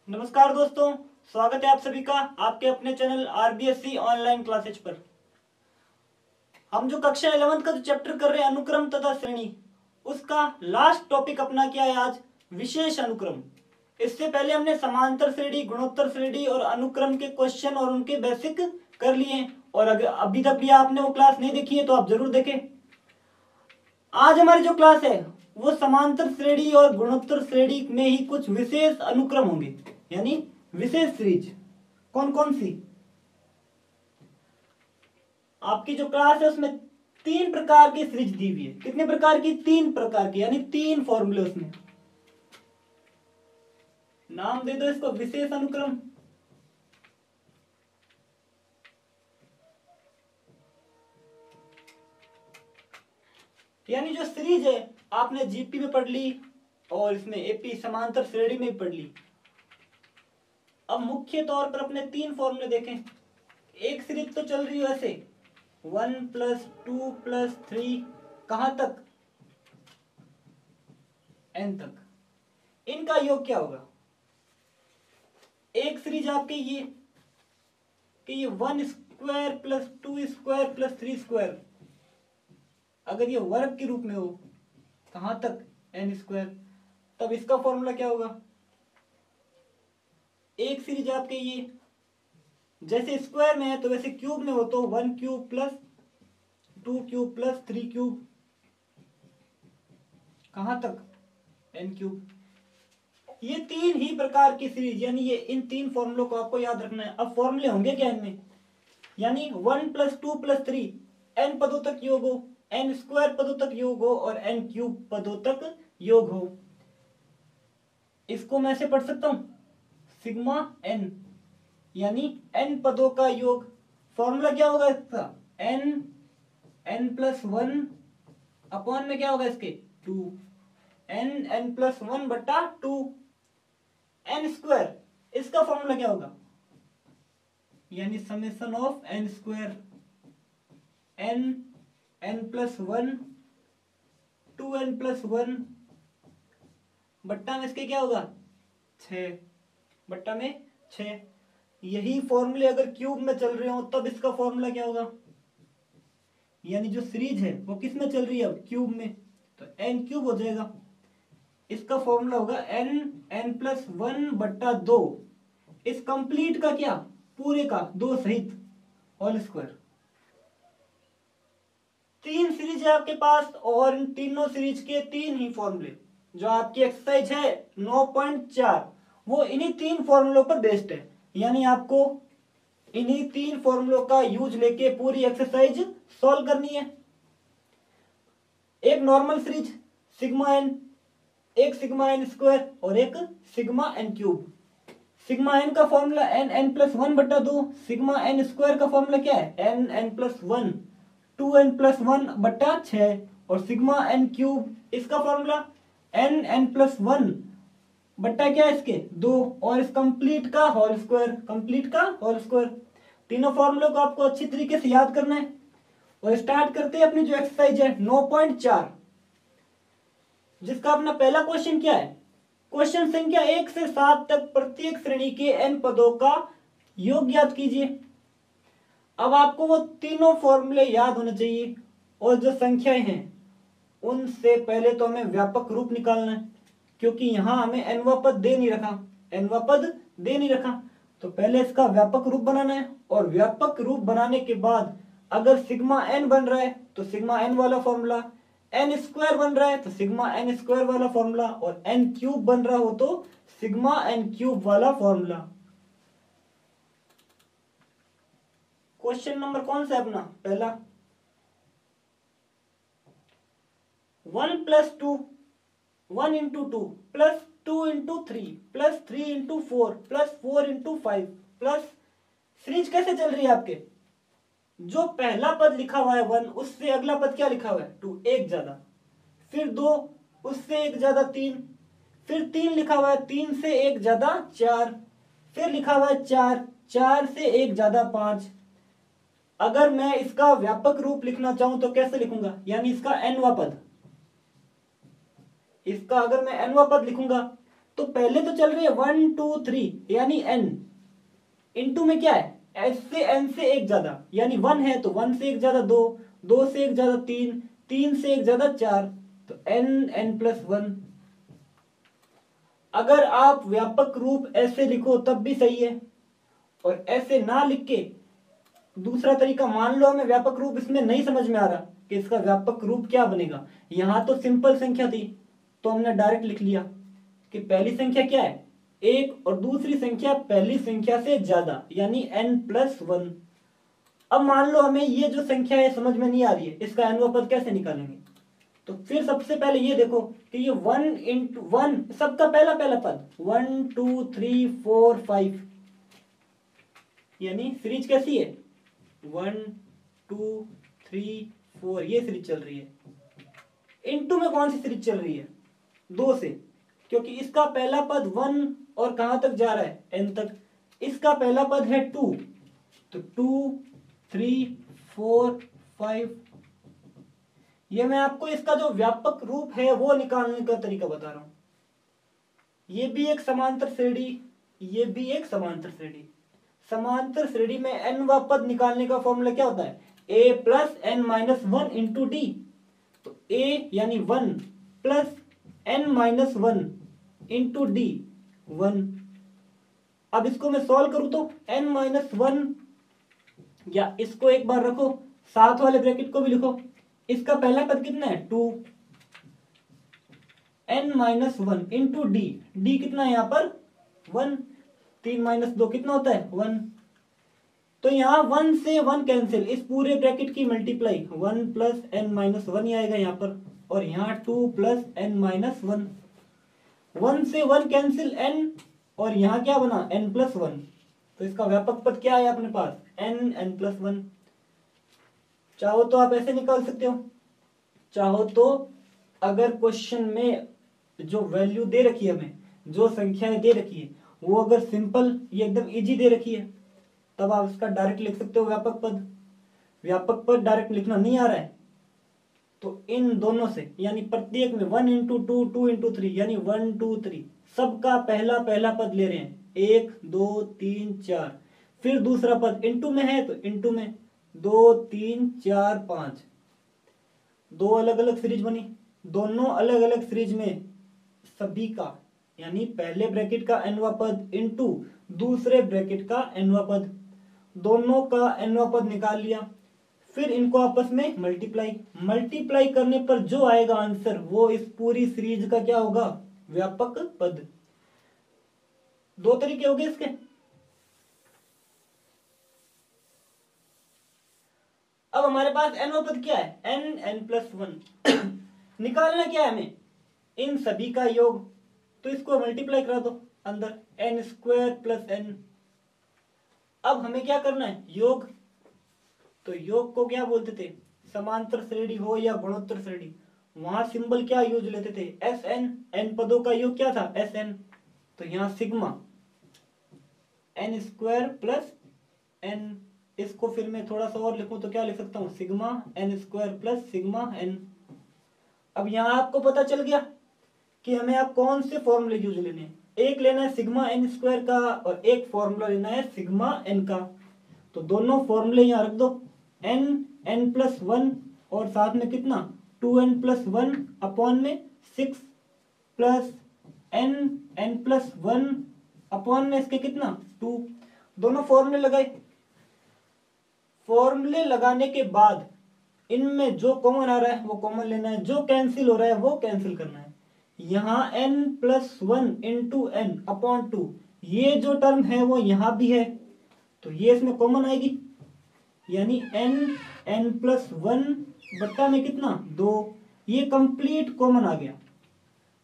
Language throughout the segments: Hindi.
नमस्कार दोस्तों, स्वागत है आप सभी का आपके अपने चैनल आरबीएससी ऑनलाइन क्लासेज पर। हम जो कक्षा 11 का जो चैप्टर कर रहे हैं अनुक्रम तथा श्रेणी, उसका लास्ट टॉपिक अपना क्या है आज, विशेष अनुक्रम। इससे पहले हमने समांतर श्रेणी, गुणोत्तर श्रेणी और अनुक्रम के क्वेश्चन और उनके बेसिक कर लिए, और अगर अभी तक भी आपने वो क्लास नहीं देखी है तो आप जरूर देखें। आज हमारी जो क्लास है वो समांतर श्रेणी और गुणोत्तर श्रेणी में ही कुछ विशेष अनुक्रम होंगे, यानी विशेष सीरीज। कौन कौन सी? आपकी जो क्लास है उसमें 3 प्रकार की सीरीज दी हुई है। कितने प्रकार की? 3 प्रकार की, यानी 3 फॉर्मूले उसमें। नाम दे दो इसको विशेष अनुक्रम। यानी जो सीरीज है आपने जीपी में पढ़ ली और इसमें एपी समांतर श्रेणी में भी पढ़ ली। अब मुख्य तौर पर अपने 3 फॉर्मूले देखें। एक सीरीज तो चल रही है वैसे 1 + 2 + 3 कहां तक? n तक। इनका योग क्या होगा? एक सीरीज आपके ये कि ये 1² + 2² + 3², अगर ये वर्ग के रूप में हो कहां तक? n²। तब इसका फॉर्मूला क्या होगा? एक सीरीज आपके ये जैसे स्क्वायर में है तो वैसे क्यूब में हो तो 1³ + 2³ + 3³ कहां तक? n³। ये 3 ही प्रकार की सीरीज, यानी ये इन 3 फॉर्मूलों को आपको याद रखना है। अब फॉर्मूले होंगे क्या इनमें? यानी 1 + 2 + 3 n पदों तक योग हो, n² पदों तक योग हो और n³ पदों तक योग हो। इसको मैं ऐसे पढ़ सकता हूं सिग्मा n, यानी n पदों का योग। फॉर्मूला क्या होगा इसका? n+1 अपॉन में क्या होगा इसके? 2 n+1/2 n²। इसका फॉर्मूला क्या होगा? यानी summation of n² n+1 2n+1 बट्टा में इसके क्या होगा? 6 बट्टा में 6। यही फॉर्मूले अगर क्यूब में चल रहे हो तब इसका फॉर्मूला क्या होगा? यानी जो सीरीज है वो किस में चल रही है? अब क्यूब में, तो n³ हो जाएगा। इसका फॉर्मूला होगा n+1/2 इस कंप्लीट का क्या? पूरे का 2 सहित होल²। 3 सीरीज है आपके पास और इन तीनों सीरीज के 3 ही फॉर्मूले। जो आपकी एक्सरसाइज है 9.4 वो इन्हीं 3 फॉर्मूलों पर बेस्ड है, यानी आपको इन्हीं 3 फॉर्मूलों का यूज लेके पूरी एक्सरसाइज सॉल्व करनी है। एक नॉर्मल सीरीज सिग्मा n, एक सिग्मा n² और एक सिग्मा n³। सिग्मा n का फॉर्मूला n+1/2, सिग्मा n² का फॉर्मूला क्या है? n+1 2n+1/6 और सिग्मा n³ इसका फॉर्मूला n+1 बट्टा क्या है इसके? 2 और इस कंप्लीट का होल²। तीनों फॉर्मूलों को आपको अच्छी तरीके से याद करना है और स्टार्ट करते हैं अपनी जो एक्सरसाइज है 9.4, जिसका अपना पहला क्वेश्चन क्या है? क्वेश्चन संख्या 1 से 7 तक प्रत्येक श्रेणी के n पदों का योग ज्ञात कीजिए। अब आपको वो तीनों फॉर्मूले याद होने चाहिए और जो संख्याएं हैं उनसे पहले तो हमें व्यापक रूप निकालना है, क्योंकि यहां हमें nवां पद दे नहीं रखा। तो पहले इसका व्यापक रूप बनाना है और व्यापक रूप बनाने के बाद अगर सिग्मा n बन रहा है तो सिग्मा n वाला फॉर्मूला, n² बन रहा है तो सिग्मा n² वाला फॉर्मूला और n³ बन रहा हो तो सिग्मा n³ वाला फॉर्मूला। क्वेश्चन नंबर कौन सा है अपना? पहला 1 + 2 1 × 2 + 2 × 3 + 3 × 4 + 4 × 5 प्लस सीरीज कैसे चल रही है आपके? जो पहला पद लिखा हुआ है 1 उससे अगला पद क्या लिखा हुआ है? 2 एक ज्यादा, फिर 2 उससे एक ज्यादा 3, फिर 3 लिखा हुआ है 3 से एक ज्यादा 4, फिर लिखा हुआ है 4 से एक ज्यादा 5। अगर मैं इसका व्यापक रूप लिखना चाहूं तो कैसे लिखूंगा? यानी इसका nवां पद, इसका अगर मैं nवां पद लिखूंगा तो पहले तो चल रही है 1 2 3 यानी n, इनटू में क्या है s से n से एक ज्यादा यानी 1 है तो 1 से एक ज्यादा 2, 2 से एक ज्यादा 3, 3 से एक ज्यादा 4, तो n प्लस 1। अगर आप व्यापक रूप ऐसे लिखो तब भी सही है, और ऐसे ना लिख के दूसरा तरीका, मान लो हमें व्यापक रूप इसमें नहीं समझ में आ रहा कि इसका व्यापक रूप क्या बनेगा, यहां तो सिंपल संख्या थी तो हमने डायरेक्ट लिख लिया कि पहली संख्या क्या है एक, और दूसरी संख्या पहली संख्या से ज्यादा यानी n प्लस 1। अब मान लो हमें ये जो संख्या है समझ में नहीं आ रही है, इसका n वां पद कैसे निकालेंगे, तो फिर सबसे पहले ये देखो कि ये 1 इंटू 1 सबका पहला पहला पद 1 2 3 4 5 यानी सीरीज कैसी है 1 2 3 4, ये सीरीज चल रही है। इनटू में कौन सी सीरीज चल रही है 2 से, क्योंकि इसका पहला पद 1 और कहां तक जा रहा है n तक, इसका पहला पद है 2, तो 2 3 4 5। ये मैं आपको इसका जो व्यापक रूप है वो निकालने का तरीका बता रहा हूं। ये भी एक समांतर श्रेणी, ये भी एक समांतर श्रेणी। समांतर श्रेणी में n वा पद निकालने का फॉर्मूला क्या होता है a plus n minus 1 into D, तो a यानी 1 plus n minus 1 into D 1। अब इसको मैं सॉल्व करूं तो n माइनस 1, या इसको एक बार रखो साथ वाले ब्रैकेट को भी लिखो, इसका पहला पद कितना है 2, n minus 1 into D, D कितना है यहाँ पर 1, 3 माइनस 2 कितना होता है 1, तो यहाँ 1 से 1 कैंसिल, इस पूरे ब्रैकेट की मल्टीप्लाई 1 प्लस n माइनस 1 ही आएगा यहाँ पर, और यहाँ 2 प्लस n माइनस 1, 1 से 1 कैंसिल n, और यहाँ क्या बना n प्लस 1, तो इसका व्यापक पद क्या है अपने पास n प्लस 1। चाहो तो आप ऐसे निकाल सकते हो, चाहो तो अगर क्वेश्चन में जो वैल्यू दे रखी है हमें, जो संख्याएं दे रखी है वो अगर सिंपल ये एकदम इजी दे रखी है तब आप इसका डायरेक्ट लिख सकते हो व्यापक पद। व्यापक पद डायरेक्ट लिखना नहीं आ रहा है तो इन दोनों से यानी प्रत्येक में 1 इंटू 2 2 इंटू 3 यानी 1 2 3 सबका पहला पहला पद ले रहे हैं, 1 2 3 4, फिर दूसरा पद इंटू में है तो इंटू में 2 3 4 5, दो अलग अलग सीरीज बनी, दोनों अलग अलग सीरीज में सभी का यानी पहले ब्रैकेट का n वां पद इंटू दूसरे ब्रैकेट का n वां पद, दोनों का n वां पद निकाल लिया, फिर इनको आपस में मल्टीप्लाई करने पर जो आएगा आंसर वो इस पूरी सीरीज का क्या होगा व्यापक पद। दो तरीके हो गए इसके। अब हमारे पास n वां पद क्या है n प्लस 1 निकालना क्या है हमें इन सभी का योग, तो इसको मल्टीप्लाई करा दो अंदर n स्क्वायर प्लस n। अब हमें क्या करना है योग, तो योग को क्या बोलते थे समांतर श्रेणी हो या गुणोत्तर श्रेणी, वहां सिंबल क्या यूज लेते थे Sn, n पदों का योग क्या था Sn, तो यहां sigma n square plus n, इसको फिर मैं थोड़ा सा और लिखूं तो क्या लिख सकता हूं sigma n square plus sigma n। अब यहां आपको पता चल गया कि हमें अब कौन से फॉर्मूले यूज लेने हैं, एक लेना है सिग्मा n स्क्वायर का और एक फॉर्मूला लेना है सिग्मा n का, तो दोनों फॉर्मूले यहां रख दो n प्लस 1 और साथ में कितना 2n प्लस 1 अपॉन में 6 प्लस n प्लस 1 अपॉन में इसके कितना 2, दोनों फॉर्मूले लगाए। फॉर्मूले लगाने के बाद इनमें जो कॉमन आ रहा है वो कॉमन लेना है, जो कैंसिल हो रहा है वो कैंसिल करना है। यहाँ n plus 1 into n upon 2 ये जो टर्म है वो यहाँ भी है तो ये इसमें कॉमन आएगी, यानी n प्लस 1 बट्टा में कितना 2, ये कंप्लीट कॉमन आ गया,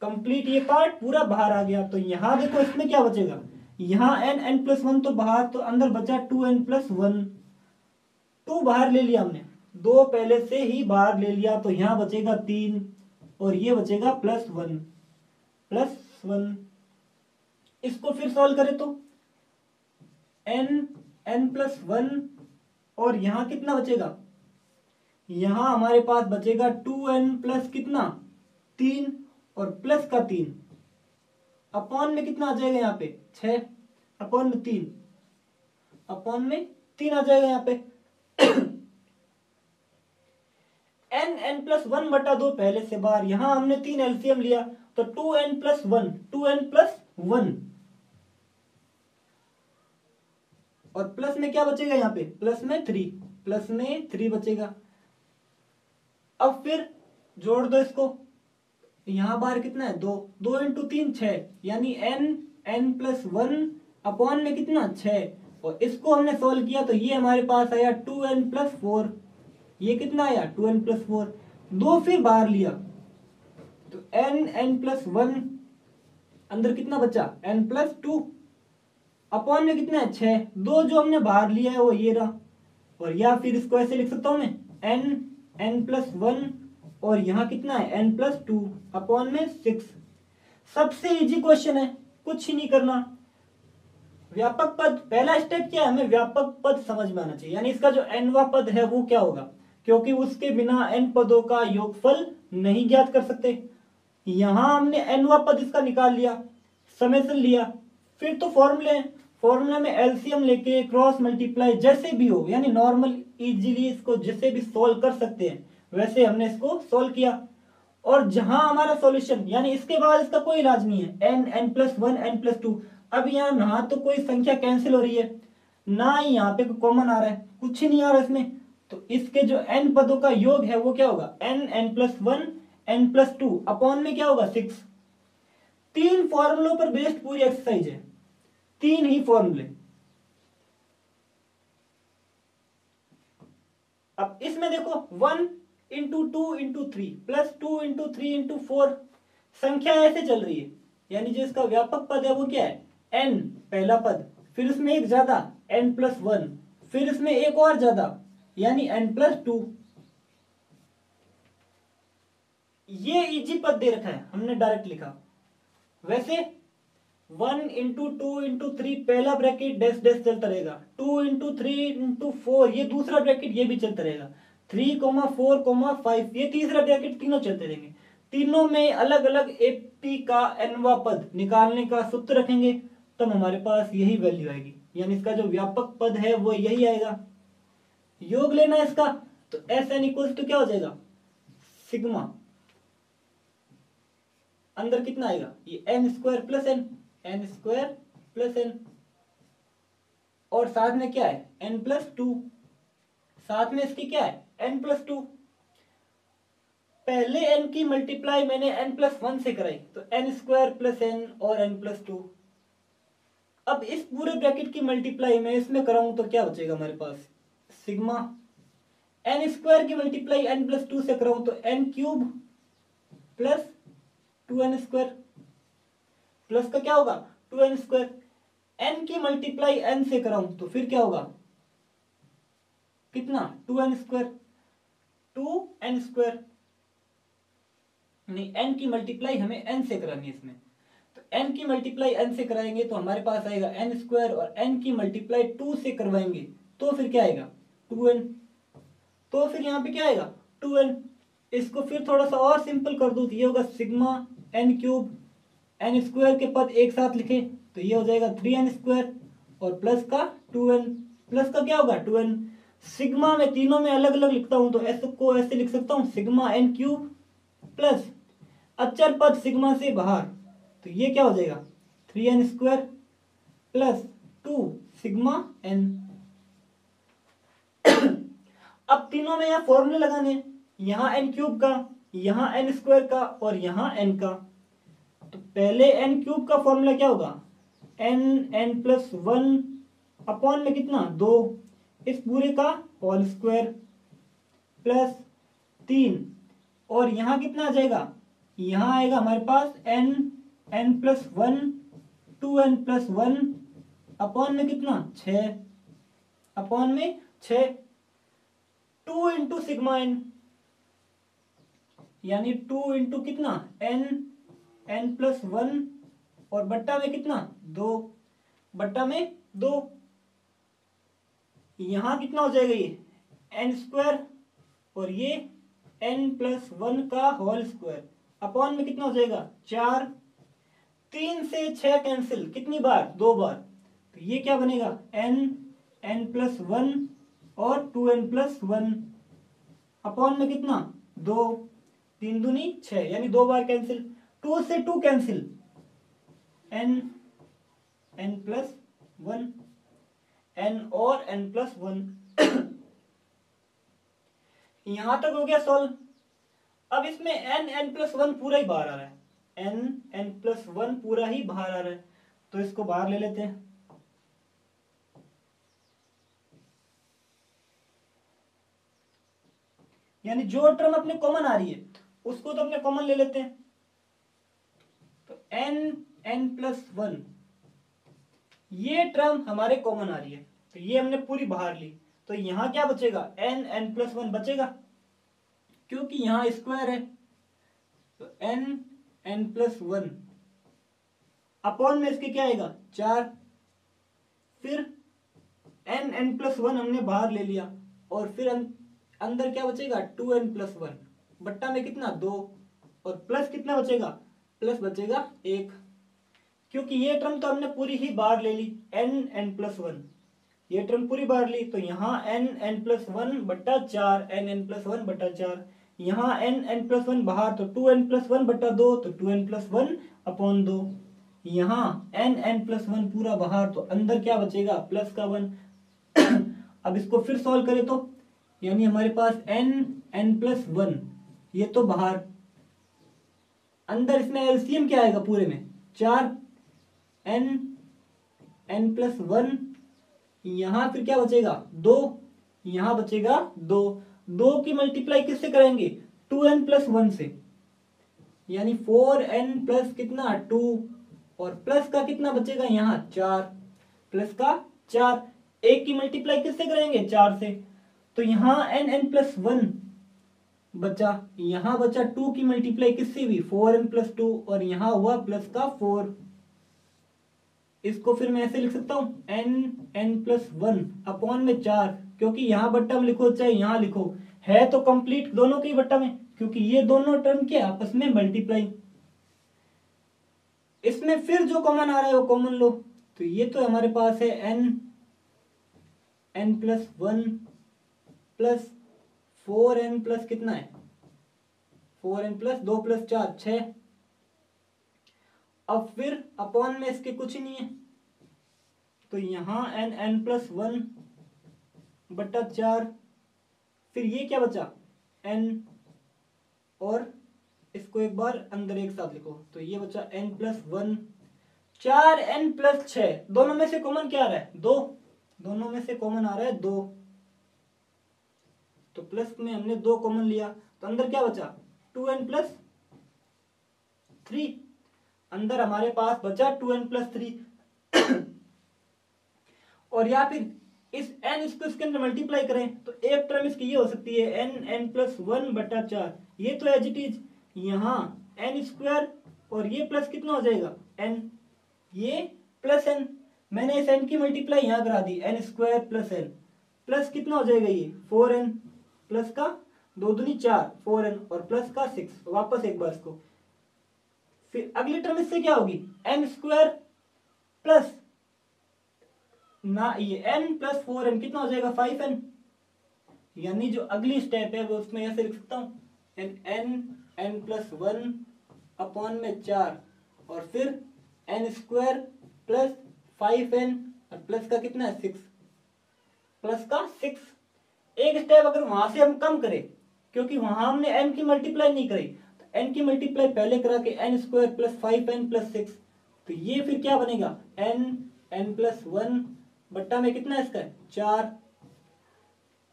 कंप्लीट ये पार्ट पूरा बाहर आ गया। तो यहाँ देखो इसमें क्या बचेगा, यहाँ n प्लस 1 तो बाहर, तो अंदर बचा 2n प्लस 1, 2 बाहर ले लिया हमने, 2 पहले से ही बाहर ले लिया तो यहाँ बचेगा 3 और ये बचेगा प्लस 1। इसको फिर सॉल्व करें तो n प्लस 1 और यहाँ कितना बचेगा, यहाँ हमारे पास बचेगा 2n प्लस कितना 3 और प्लस का 3, अपॉन में कितना आ जाएगा यहाँ पे 6, अपॉन में 3, अपॉन में 3 आ जाएगा यहाँ पे। n+1/2 पहले से बाहर, यहां हमने 3 एलसीएम लिया तो 2n+1, 2n+1 और प्लस में क्या बचेगा यहाँ पे, प्लस में 3, प्लस में 3 बचेगा। अब फिर जोड़ दो इसको, यहां बाहर कितना है 2, 2 × 3 6, यानी n+1 अपॉन में कितना 6, और इसको हमने सोल्व किया तो ये हमारे पास आया 2n+4, ये कितना आया 2n+4, 2 फिर बाहर लिया तो n+1 अंदर कितना बचा n+2 अपॉन में कितना है 6, 2 जो हमने बाहर लिया है वो ये रहा, और या फिर इसको ऐसे लिख सकता हूं मैं n+1 और यहां कितना है n+2 अपॉन में 6। सबसे इजी क्वेश्चन है, कुछ ही नहीं करना। व्यापक पद, पहला स्टेप क्या है, हमें व्यापक पद समझ में आना चाहिए, यानी इसका जो nवां पद है वो क्या होगा, क्योंकि उसके बिना n पदों का योगफल नहीं ज्ञात कर सकते। यहां हमने nवां पद इसका निकाल लिया, समेशन लिया, फिर तो फॉर्मूले में एलसीएम लेके क्रॉस मल्टीप्लाई जैसे भी हो, यानी नॉर्मल इजीली इसको जैसे भी सोल्व कर सकते हैं वैसे हमने इसको सोल्व किया। और जहां हमारा सॉल्यूशन, यानी इसके बाद इसका कोई इलाज नहीं है, n+1 n+2, अब यहाँ ना तो कोई संख्या कैंसिल हो रही है, ना ही यहाँ पे कोई कॉमन आ रहा है, कुछ ही नहीं आ रहा इसमें, तो इसके जो n पदों का योग है वो क्या होगा n+1 n+2 अपॉन में क्या होगा 6। 3 फॉर्मूलों पर बेस्ड पूरी एक्सरसाइज है, 3 ही फॉर्मूले। अब इसमें देखो 1 × 2 × 3 प्लस 2 × 3 × 4 संख्या ऐसे चल रही है, यानी जो इसका व्यापक पद है वो क्या है n पहला पद, फिर उसमें एक ज्यादा n+1, फिर इसमें एक और ज्यादा यानी n+2। ये इजी पद दे रखा है, हमने डायरेक्ट लिखा। वैसे 1 × 2 × 3 पहला ब्रैकेट डैश डैश चलता रहेगा, 2 × 3 × 4 ये दूसरा ब्रैकेट ये भी चलता रहेगा, 3, 4, 5 ये तीसरा ब्रैकेट, तीनों चलते रहेंगे। तीनों में अलग अलग एपी का nवां पद निकालने का सूत्र रखेंगे तब हमारे पास यही वैल्यू आएगी, यानी इसका जो व्यापक पद है वो यही आएगा। योग लेना है इसका तो Sn = क्या हो जाएगा सिग्मा, अंदर कितना आएगा ये n² + n, n² + n, और साथ में क्या है n+2, साथ में इसकी क्या है n+2। पहले n की मल्टीप्लाई मैंने n+1 से कराई तो n² + n और n+2। अब इस पूरे ब्रैकेट की मल्टीप्लाई मैं इसमें कराऊं तो क्या बचेगा हमारे पास सिग्मा, n² की मल्टीप्लाई n+2 से कराऊं तो n³ + 2n² प्लस का क्या होगा 2n², n की मल्टीप्लाई n से कराऊं तो फिर क्या होगा कितना 2n², 2n², नहीं n की मल्टीप्लाई हमें n से करानी है इसमें, तो n की मल्टीप्लाई n से कराएंगे तो हमारे पास आएगा n² और n की मल्टीप्लाई 2 से करवाएंगे तो फिर क्या आएगा 2n, तो फिर यहाँ पे क्या आएगा 2n। इसको फिर थोड़ा सा और सिंपल कर दो तो ये होगा सिग्मा n³ n² के पद एक साथ लिखे तो ये हो जाएगा 3n² और प्लस का 2n, प्लस का क्या होगा 2n। सिग्मा में तीनों में अलग अलग लिखता हूं तो ऐसे को ऐसे लिख सकता हूं सिग्मा n³ प्लस अचर पद सिग्मा से बाहर तो ये क्या हो जाएगा 3n² प्लस 2 सिग्मा n। अब तीनों में यहाँ फॉर्मूले लगाने हैं, यहाँ n³ का, यहाँ n² का और यहाँ n का। तो पहले n³ का फॉर्मूला क्या होगा n+1 अपॉन में कितना 2 इस पूरे का होल स्क्वायर प्लस 3 और यहाँ कितना आ जाएगा, यहाँ आएगा हमारे पास n+1 2n+1 अपॉन में कितना 6 अपॉन में 6 2 × सिग्मा n यानी 2 × कितना n+1 और बट्टा में कितना 2 बट्टा में 2, यहां कितना हो जाएगा ये n² और ये n+1 का होल स्क्वायर अपॉन में कितना हो जाएगा 4 3 से 6 कैंसिल कितनी बार? 2 बार। तो ये क्या बनेगा? n+1 और 2n+1 अपॉन में कितना? 2, 3 दूनी 6, यानी 2 बार कैंसिल। 2 से 2 कैंसिल, n+1, n और n+1 यहां तक हो गया सॉल्व। अब इसमें n+1 पूरा ही बाहर आ रहा है, n+1 पूरा ही बाहर आ रहा है, तो इसको बाहर ले लेते हैं। यानी जो टर्म अपने कॉमन आ रही है उसको तो अपने कॉमन ले लेते हैं। तो n+1 ये टर्म हमारे कॉमन आ रही है, तो ये हमने पूरी बाहर ली। तो यहां क्या बचेगा? n+1 बचेगा, क्योंकि यहां स्क्वायर है। तो n+1 अपॉन में इसके क्या आएगा? 4। फिर n+1 हमने बाहर ले लिया, और फिर अंदर क्या बचेगा? 2n+1 बट्टा में कितना? 2, और प्लस कितना बचेगा? प्लस बचेगा 1, क्योंकि ये टर्म तो हमने पूरी ही बाहर ले ली, n+1 ये टर्म पूरी बाहर ली। तो यहाँ n+1 बट्टा 4, n+1 बट्टा 4, यहाँ n+1 बाहर, तो 2n+1 बट्टा 2, तो 2n+1 अपॉन 2, यहाँ n+1 पूरा बाहर, तो अंदर क्या बचेगा? प्लस का 1 अब इसको फिर सॉल्व करें तो, यानी हमारे पास n+1 ये तो बाहर, अंदर इसमें एलसीएम क्या आएगा? पूरे में 4, n+1, यहां फिर क्या बचेगा? 2, यहां बचेगा 2, 2 की मल्टीप्लाई किससे करेंगे? 2n+1 से, यानी 4n प्लस कितना? 2, और प्लस का कितना बचेगा? यहाँ 4, प्लस का 4, 1 की मल्टीप्लाई किससे करेंगे? 4 से, तो यहाँ n+1 बचा, यहां बचा 2 की मल्टीप्लाई किससे हुई? 4n+2, और यहां हुआ प्लस का 4। इसको फिर मैं ऐसे लिख सकता हूं, n+1 अपॉन में 4, क्योंकि यहां बट्टा में लिखो चाहे यहां लिखो, है तो कंप्लीट दोनों के ही बट्टा में, क्योंकि ये दोनों टर्म के आपस में मल्टीप्लाई। इसमें फिर जो कॉमन आ रहा है वो कॉमन लो। तो ये तो हमारे पास है n+1 प्लस 4n प्लस कितना है? 4n plus 2 plus 4 6। अब फिर अपॉन में इसके कुछ ही नहीं है, तो यहां n+1 बट्टा 4, फिर ये क्या बचा? n, और इसको एक बार अंदर एक साथ लिखो, तो ये बचा n+1, 4n+6, दोनों में से कॉमन क्या आ रहा है? 2, दोनों में से कॉमन आ रहा है 2, तो प्लस में हमने 2 कॉमन लिया, तो अंदर क्या बचा? 2n+3, अंदर हमारे पास बचा 2n+3 और या फिर इस n इसको इसके अंदर मल्टीप्लाई करें, तो एक टर्म इसकी ये हो सकती है n+1 बटा 4, ये तो एज इट इज, यहाँ n², और ये प्लस कितना हो जाएगा? n, ये प्लस n, मैंने इस n की मल्टीप्लाई यहाँ करा दी, n² प्लस n, प्लस कितना हो जाएगा? ये 4n, प्लस का 2 दूनी 4, 4n, और प्लस का 6, वापस एक बार इसको, फिर अगली टर्म इससे क्या होगी? n² प्लस ना ये n प्लस 4n कितना हो जाएगा? 5n, यानी जो अगली स्टेप है वो उसमें ऐसे लिख सकता हूं, n+1 अपॉन में 4, और फिर n² प्लस 5n, और प्लस का कितना है? 6, प्लस का 6। एक स्टेप अगर वहां से हम कम करें, क्योंकि वहां हमने n की मल्टीप्लाई नहीं करी, तो n की मल्टीप्लाई पहले करा के n² प्लस 5n प्लस 6, तो ये फिर क्या बनेगा? n+1 बट्टा में कितना है इसका? 4,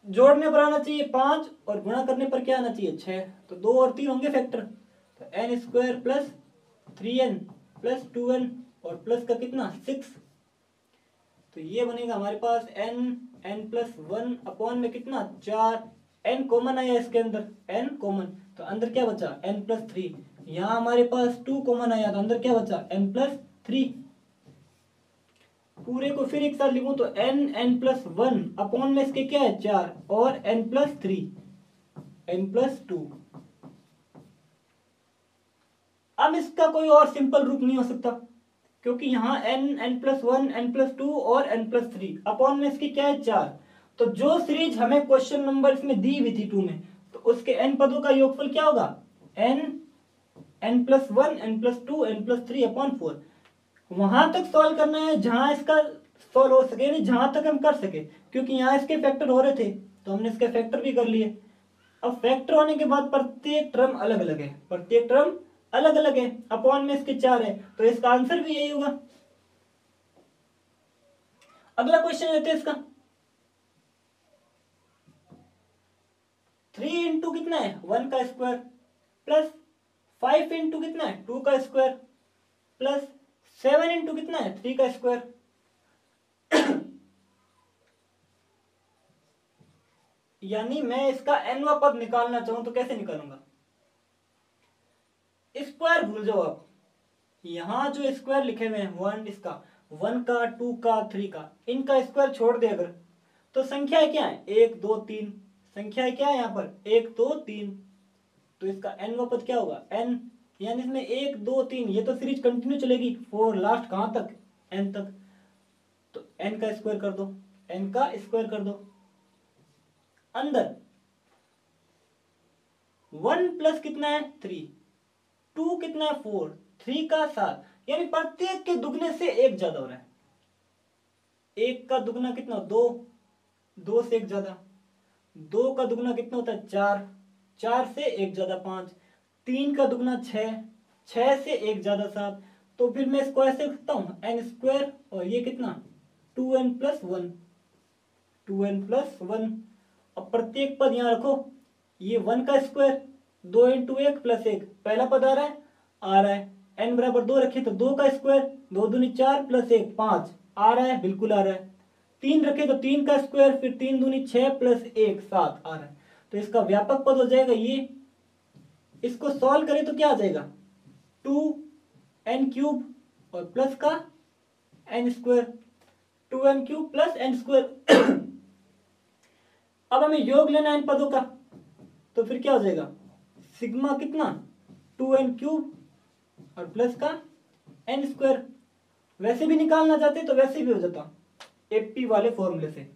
जोड़ने पर आना चाहिए 5, और गुणा करने पर क्या आना चाहिए? 6, तो 2 और 3 होंगे फैक्टर, तो n² plus 3n plus 2n, और प्लस का कितना? 6, तो ये बनेगा हमारे पास n+1 अपॉन में कितना? 4, n कॉमन आया इसके अंदर, n कॉमन, तो अंदर क्या बचा? n+3, यहाँ हमारे पास 2 कॉमन आया, तो अंदर क्या बचा? n+3। पूरे को फिर एक साथ लिखूं तो n+1 अपॉन में इसके क्या है? 4, और n+3, n+2, अब इसका कोई और सिंपल रूप नहीं हो सकता, क्योंकि यहाँ n, n+1, n+2 और n+3 अपॉन में इसकी क्या है 4। तो जो सीरीज हमें क्वेश्चन नंबर इसमें दी हुई थी 2 में, तो उसके n पदों का योगफल क्या होगा n, n+1, n+2, n+3 upon 4। वहां तक सॉल्व करना है जहां इसका सॉल्व हो सके, नहीं जहां तक हम कर सके, क्योंकि यहाँ इसके फैक्टर हो रहे थे तो हमने इसके फैक्टर भी कर लिए। अब फैक्टर होने के बाद प्रत्येक टर्म अलग अलग है, प्रत्येक टर्म अलग अलग है, अपॉन में इसके 4 है, तो इसका आंसर भी यही होगा। अगला क्वेश्चन लेते हैं इसका। 3 इंटू कितना है 1 का स्क्वायर प्लस 5 इंटू कितना है 2 का स्क्वायर प्लस 7 इंटू कितना है 3 का स्क्वायर। यानी मैं इसका nवा पद निकालना चाहूं तो कैसे निकालूंगा? स्क्वायर भूल जाओ आप, यहां जो स्क्वायर लिखे हुए हैं 1 इसका 1 का 2 का 3 का, इनका स्क्वायर छोड़ दे अगर, तो संख्या क्या है 1 2 3, संख्या क्या है यहाँ पर 1 2 3, तो इसका nवा पद क्या होगा n, यानी इसमें 1 2 3, ये तो सीरीज कंटिन्यू चलेगी फॉर लास्ट कहां तक n तक, तो n का स्क्वायर कर दो, n का स्क्वायर कर दो। अंदर 1 प्लस कितना है 3, 2 कितना है 4, 3 का 7, यानी प्रत्येक के दुगने से एक ज्यादा हो रहा है। एक का दुगना कितना 2, 2 से एक ज्यादा, 2 का दुगना कितना होता है 4, 4 से एक ज्यादा 5, 3 का दुगना 6, 6 से एक ज्यादा 7। तो फिर मैं इसको ऐसे लिखता हूं n स्क्वायर, और ये कितना 2n+1, 2n+1। अब प्रत्येक पद यहां रखो, ये 1 का स्क्वायर 2 इंटू 1 प्लस 1, पहला पद आ रहा है n बराबर 2 रखे तो 2 का स्क्वायर 2 दूनी 4 प्लस 1 5 आ रहा है, बिल्कुल आ रहा है। 3 रखे तो 3 का स्क्वायर, फिर 3 दूनी 6 प्लस 1 7 आ रहा है, तो इसका व्यापक पद हो जाएगा ये। इसको सॉल्व करें तो क्या आ जाएगा 2n³ और प्लस का n square, 2n³ plus n square. अब हमें योग लेना है इन पदों का, तो फिर क्या हो जाएगा सिग्मा कितना 2n³ और प्लस का n स्क्वायर। वैसे भी निकालना चाहते तो वैसे भी हो जाता एपी वाले फॉर्मूले से,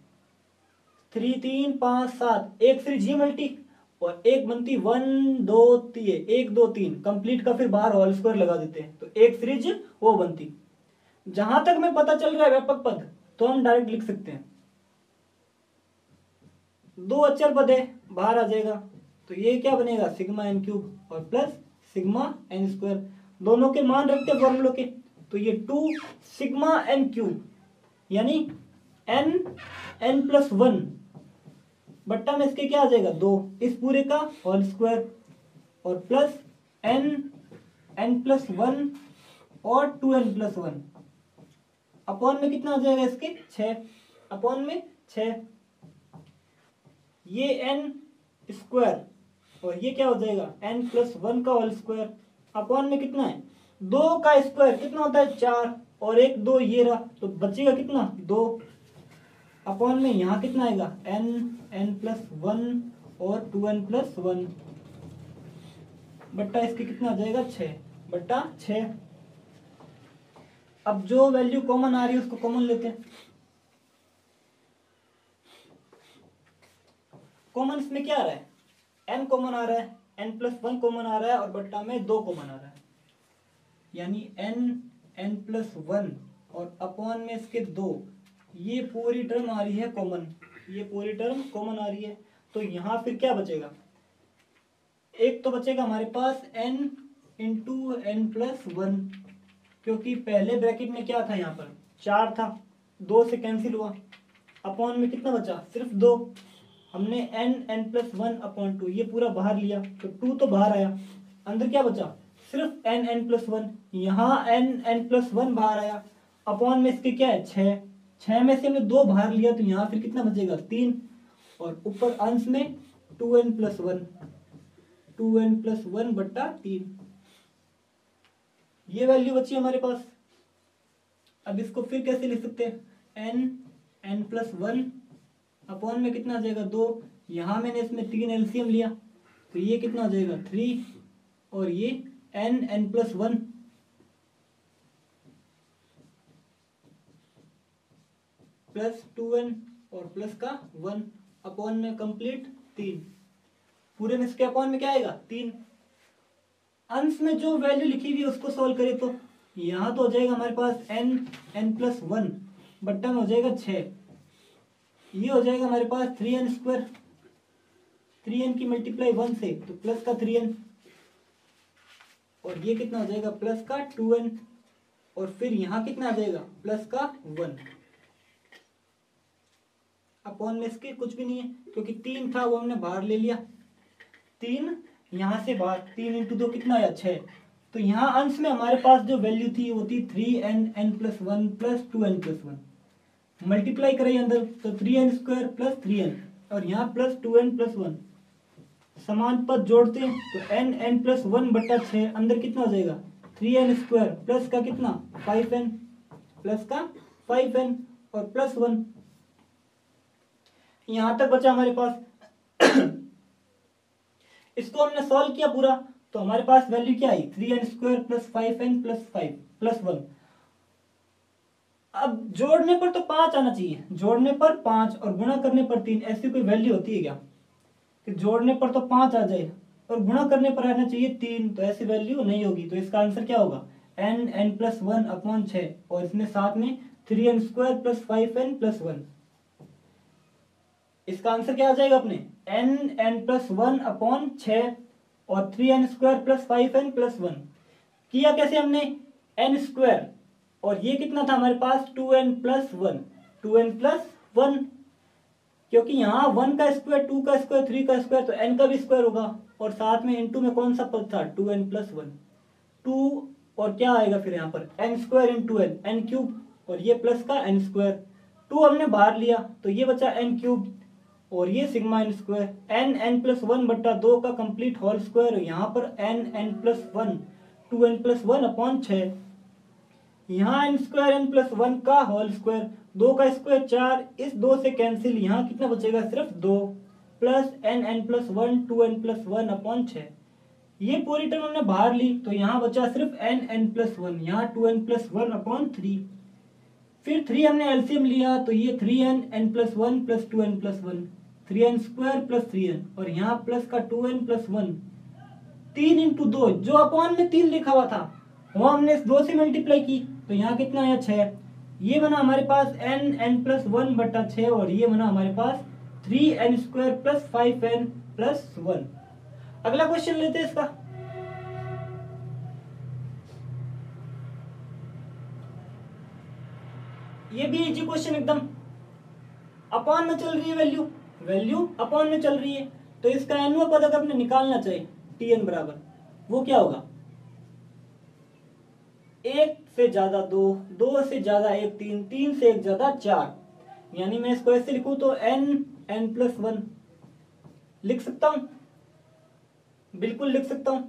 3 3 5 7, एक सीरीज जी मल्टी और एक बनती 1 2 3, 1 2 3 कंप्लीट का, फिर बाहर होल स्क्वायर लगा देते हैं तो एक सीरीज वो बनती। जहां तक में पता चल रहा है व्यापक पद, तो हम डायरेक्ट लिख सकते हैं, 2 अचर पद है बाहर आ जाएगा, तो ये क्या बनेगा सिग्मा n³ और प्लस सिग्मा n स्क्वायर, दोनों के मान रखते हैं फॉर्मूलों के, तो ये 2 सिग्मा n³ यानी n+1 बट्टा में इसके क्या आ जाएगा 2, इस पूरे का होल स्क्वायर और प्लस n+1 और 2n+1 अपॉन में कितना आ जाएगा इसके 6, अपॉन में 6, ये n स्क्वायर और ये क्या हो जाएगा n+1 का होल स्क्वायर, अपॉन में कितना है 2 का स्क्वायर कितना होता है 4 और 1 2 ये रहा, तो बचेगा कितना 2, अपॉन में यहाँ कितना आएगा n+1 और 2n+1 बट्टा इसके कितना आ जाएगा 6/6। अब जो वैल्यू कॉमन आ रही है उसको कॉमन लेते हैं। कॉमन इसमें क्या आ रहा है n कॉमन आ रहा है, n+1 कॉमन आ रहा है और बट्टा में 2 कॉमन आ रहा है, यानी n+1 और अपॉन में इसके 2, ये पूरी टर्म आ रही है कॉमन, ये पूरी टर्म कॉमन आ रही है, तो यहां फिर क्या बचेगा एक तो बचेगा हमारे पास n इंटू n+1, क्योंकि पहले ब्रैकेट में क्या था यहाँ पर 4 था, 2 से कैंसिल हुआ, अपॉन में कितना बचा सिर्फ 2, हमने n+1 अपॉन 2 ये पूरा बाहर लिया तो 2 तो बाहर आया, अंदर क्या बचा सिर्फ n+1, यहाँ n+1 बाहर आया, अपॉन में इसके क्या है 6 में से हमने 2 बाहर लिया तो यहाँ फिर कितना बचेगा 3, और ऊपर अंश में 2n+1 बट्टा 3, ये वैल्यू बची हमारे पास। अब इसको फिर कैसे लिख सकते हैं n+1 अपॉन में कितना आ जाएगा 2, यहाँ मैंने इसमें 3 एलसीएम लिया तो ये कितना हो जाएगा 3 और ये n n plus one plus 2n और प्लस का 1 अपॉन में कंप्लीट 3, पूरे में इसके अपॉन में क्या आएगा 3। अंश में जो वैल्यू लिखी हुई है उसको सॉल्व करें तो यहां तो हो जाएगा हमारे पास n n प्लस वन बट्टा में हो जाएगा 6, ये हो जाएगा हमारे पास 3n स्क्वायर, 3n की मल्टीप्लाई 1 से तो प्लस का 3n, और ये कितना हो जाएगा प्लस का 2n, और फिर यहां कितना आ जाएगा प्लस का 1 अपॉन में इसके कुछ भी नहीं है क्योंकि 3 था वो हमने बाहर ले लिया, 3 यहां से बाहर, 3 इंटू 2 कितना आया 6, तो यहां अंश में हमारे पास जो वैल्यू थी वो थी 3n n plus one plus 2n plus one, multiply करें अंदर तो 3n स्क्वायर प्लस 3n और यहाँ प्लस 2n प्लस वन, समान पद जोड़ते हैं तो n n प्लस वन बट्टा 6 अंदर कितना हो जाएगा 3n स्क्वायर प्लस का कितना 5n प्लस का 5n और प्लस 1, यहां तक बचा हमारे पास। इसको हमने सॉल्व किया पूरा तो हमारे पास वैल्यू क्या आई 3n square plus 5n plus 5 plus 1। अब जोड़ने पर तो 5 आना चाहिए, जोड़ने पर 5 और गुणा करने पर 3, ऐसी कोई वैल्यू होती है क्या कि जोड़ने पर तो 5 आ जाए और गुणा करने पर आना चाहिए 3, तो ऐसी वैल्यू नहीं होगी। तो इसका आंसर क्या होगा n n plus one upon 6 और इसमें साथ में 3n square plus 5n plus 1, इसका आंसर क्या आ जाएगा अपने n n plus one upon 6 और 3n square plus 5n plus 1। किया कैसे हमने n स्क्वायर और ये कितना था हमारे पास 2n plus one, 2n plus one, क्योंकि यहाँ 1 का स्क्वायर 2 का स्क्वायर 3 का स्क्वायर तो n का भी स्क्वायर होगा, और साथ में इनटू में कौन सा पद था 2n प्लस वन, 2 और क्या आएगा फिर यहाँ पर n square into n, n cube, और ये प्लस का n स्क्वायर, 2 हमने बाहर लिया तो ये बचा n क्यूब और ये sigma n square, n n plus one बट्टा 2 का कंप्लीट होल स्क्वायर, यहाँ पर n n plus one 2n plus one upon 6, यहाँ n square n plus one का होल स्क्वायर, 2 का स्क्वायर 4, इस 2 से कैंसिल, यहाँ कितना बचेगा सिर्फ 2 plus n n plus one 2n plus one upon 6, ये पूरी टर्म हमने बाहर ली तो यहाँ बचा सिर्फ n n प्लस वन, यहाँ 2n प्लस वन अपॉन 3, फिर 3 हमने एलसीएम लिया तो ये 3n n plus one plus 2n plus one, 3n square plus 3n और यहाँ प्लस का 2n प्लस वन, 3 इंटू 2 जो अपॉन में 3 लिखा हुआ था वो हमने इस 2 से मल्टीप्लाई की तो यहाँ कितना आया 6, ये बना हमारे पास n n प्लस वन बट्टा 6 और ये बना हमारे पास 3n square plus 5n plus 1। अगला क्वेश्चन लेते हैं इसका, ये भी इजी क्वेश्चन एकदम, अपॉन में चल रही है वैल्यू, वैल्यू अपॉन में चल रही है तो इसका एनवा पद अगर आपने निकालना चाहिए tn बराबर वो क्या होगा 1 से ज्यादा 2, 2 से ज्यादा 1 3, 3 से 1 ज्यादा 4, यानी मैं इसको ऐसे लिखूं तो n n प्लस वन लिख सकता हूं, बिल्कुल लिख सकता हूं।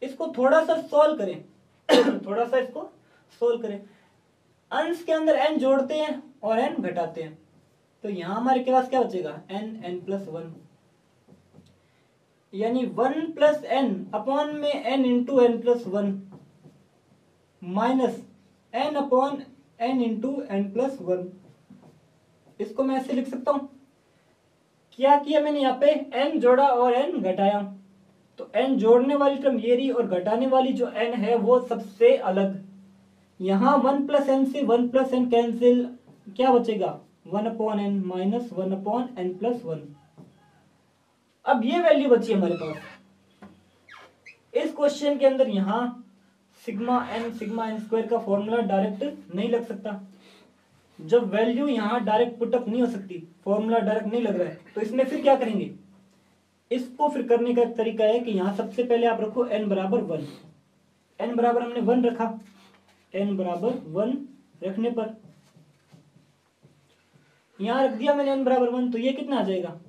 इसको थोड़ा सा सॉल्व करें थोड़ा सा इसको सॉल्व करें, अंश के अंदर n जोड़ते हैं और n घटाते हैं तो यहां हमारे के पास क्या बचेगा n n प्लस वन, यानी 1 प्लस n अपॉन में n into n plus one minus n upon n into n plus one, इसको मैं ऐसे लिख सकता हूं। क्या किया मैंने यहाँ पे n जोड़ा और n घटाया तो n जोड़ने वाली टर्म ये रही और घटाने वाली जो n है वो सबसे अलग, यहाँ 1 प्लस n से 1 प्लस n कैंसिल, क्या बचेगा 1 upon n minus 1 upon n plus one. अब ये वैल्यू बची हमारे पास इस क्वेश्चन के अंदर, यहाँ सिग्मा n स्क्वायर का फॉर्मूला डायरेक्ट नहीं लग सकता, जब वैल्यू यहाँ डायरेक्ट पुटअप नहीं हो सकती, फॉर्मूला डायरेक्ट नहीं लग रहा है तो इसमें फिर क्या करेंगे, इसको फिर करने का एक तरीका है कि यहाँ सबसे पहले आप रखो n बराबर 1, n बराबर हमने 1 रखा, n बराबर 1 रखने पर यहाँ रख दिया मैंने n बराबर 1 तो ये कितना आ जाएगा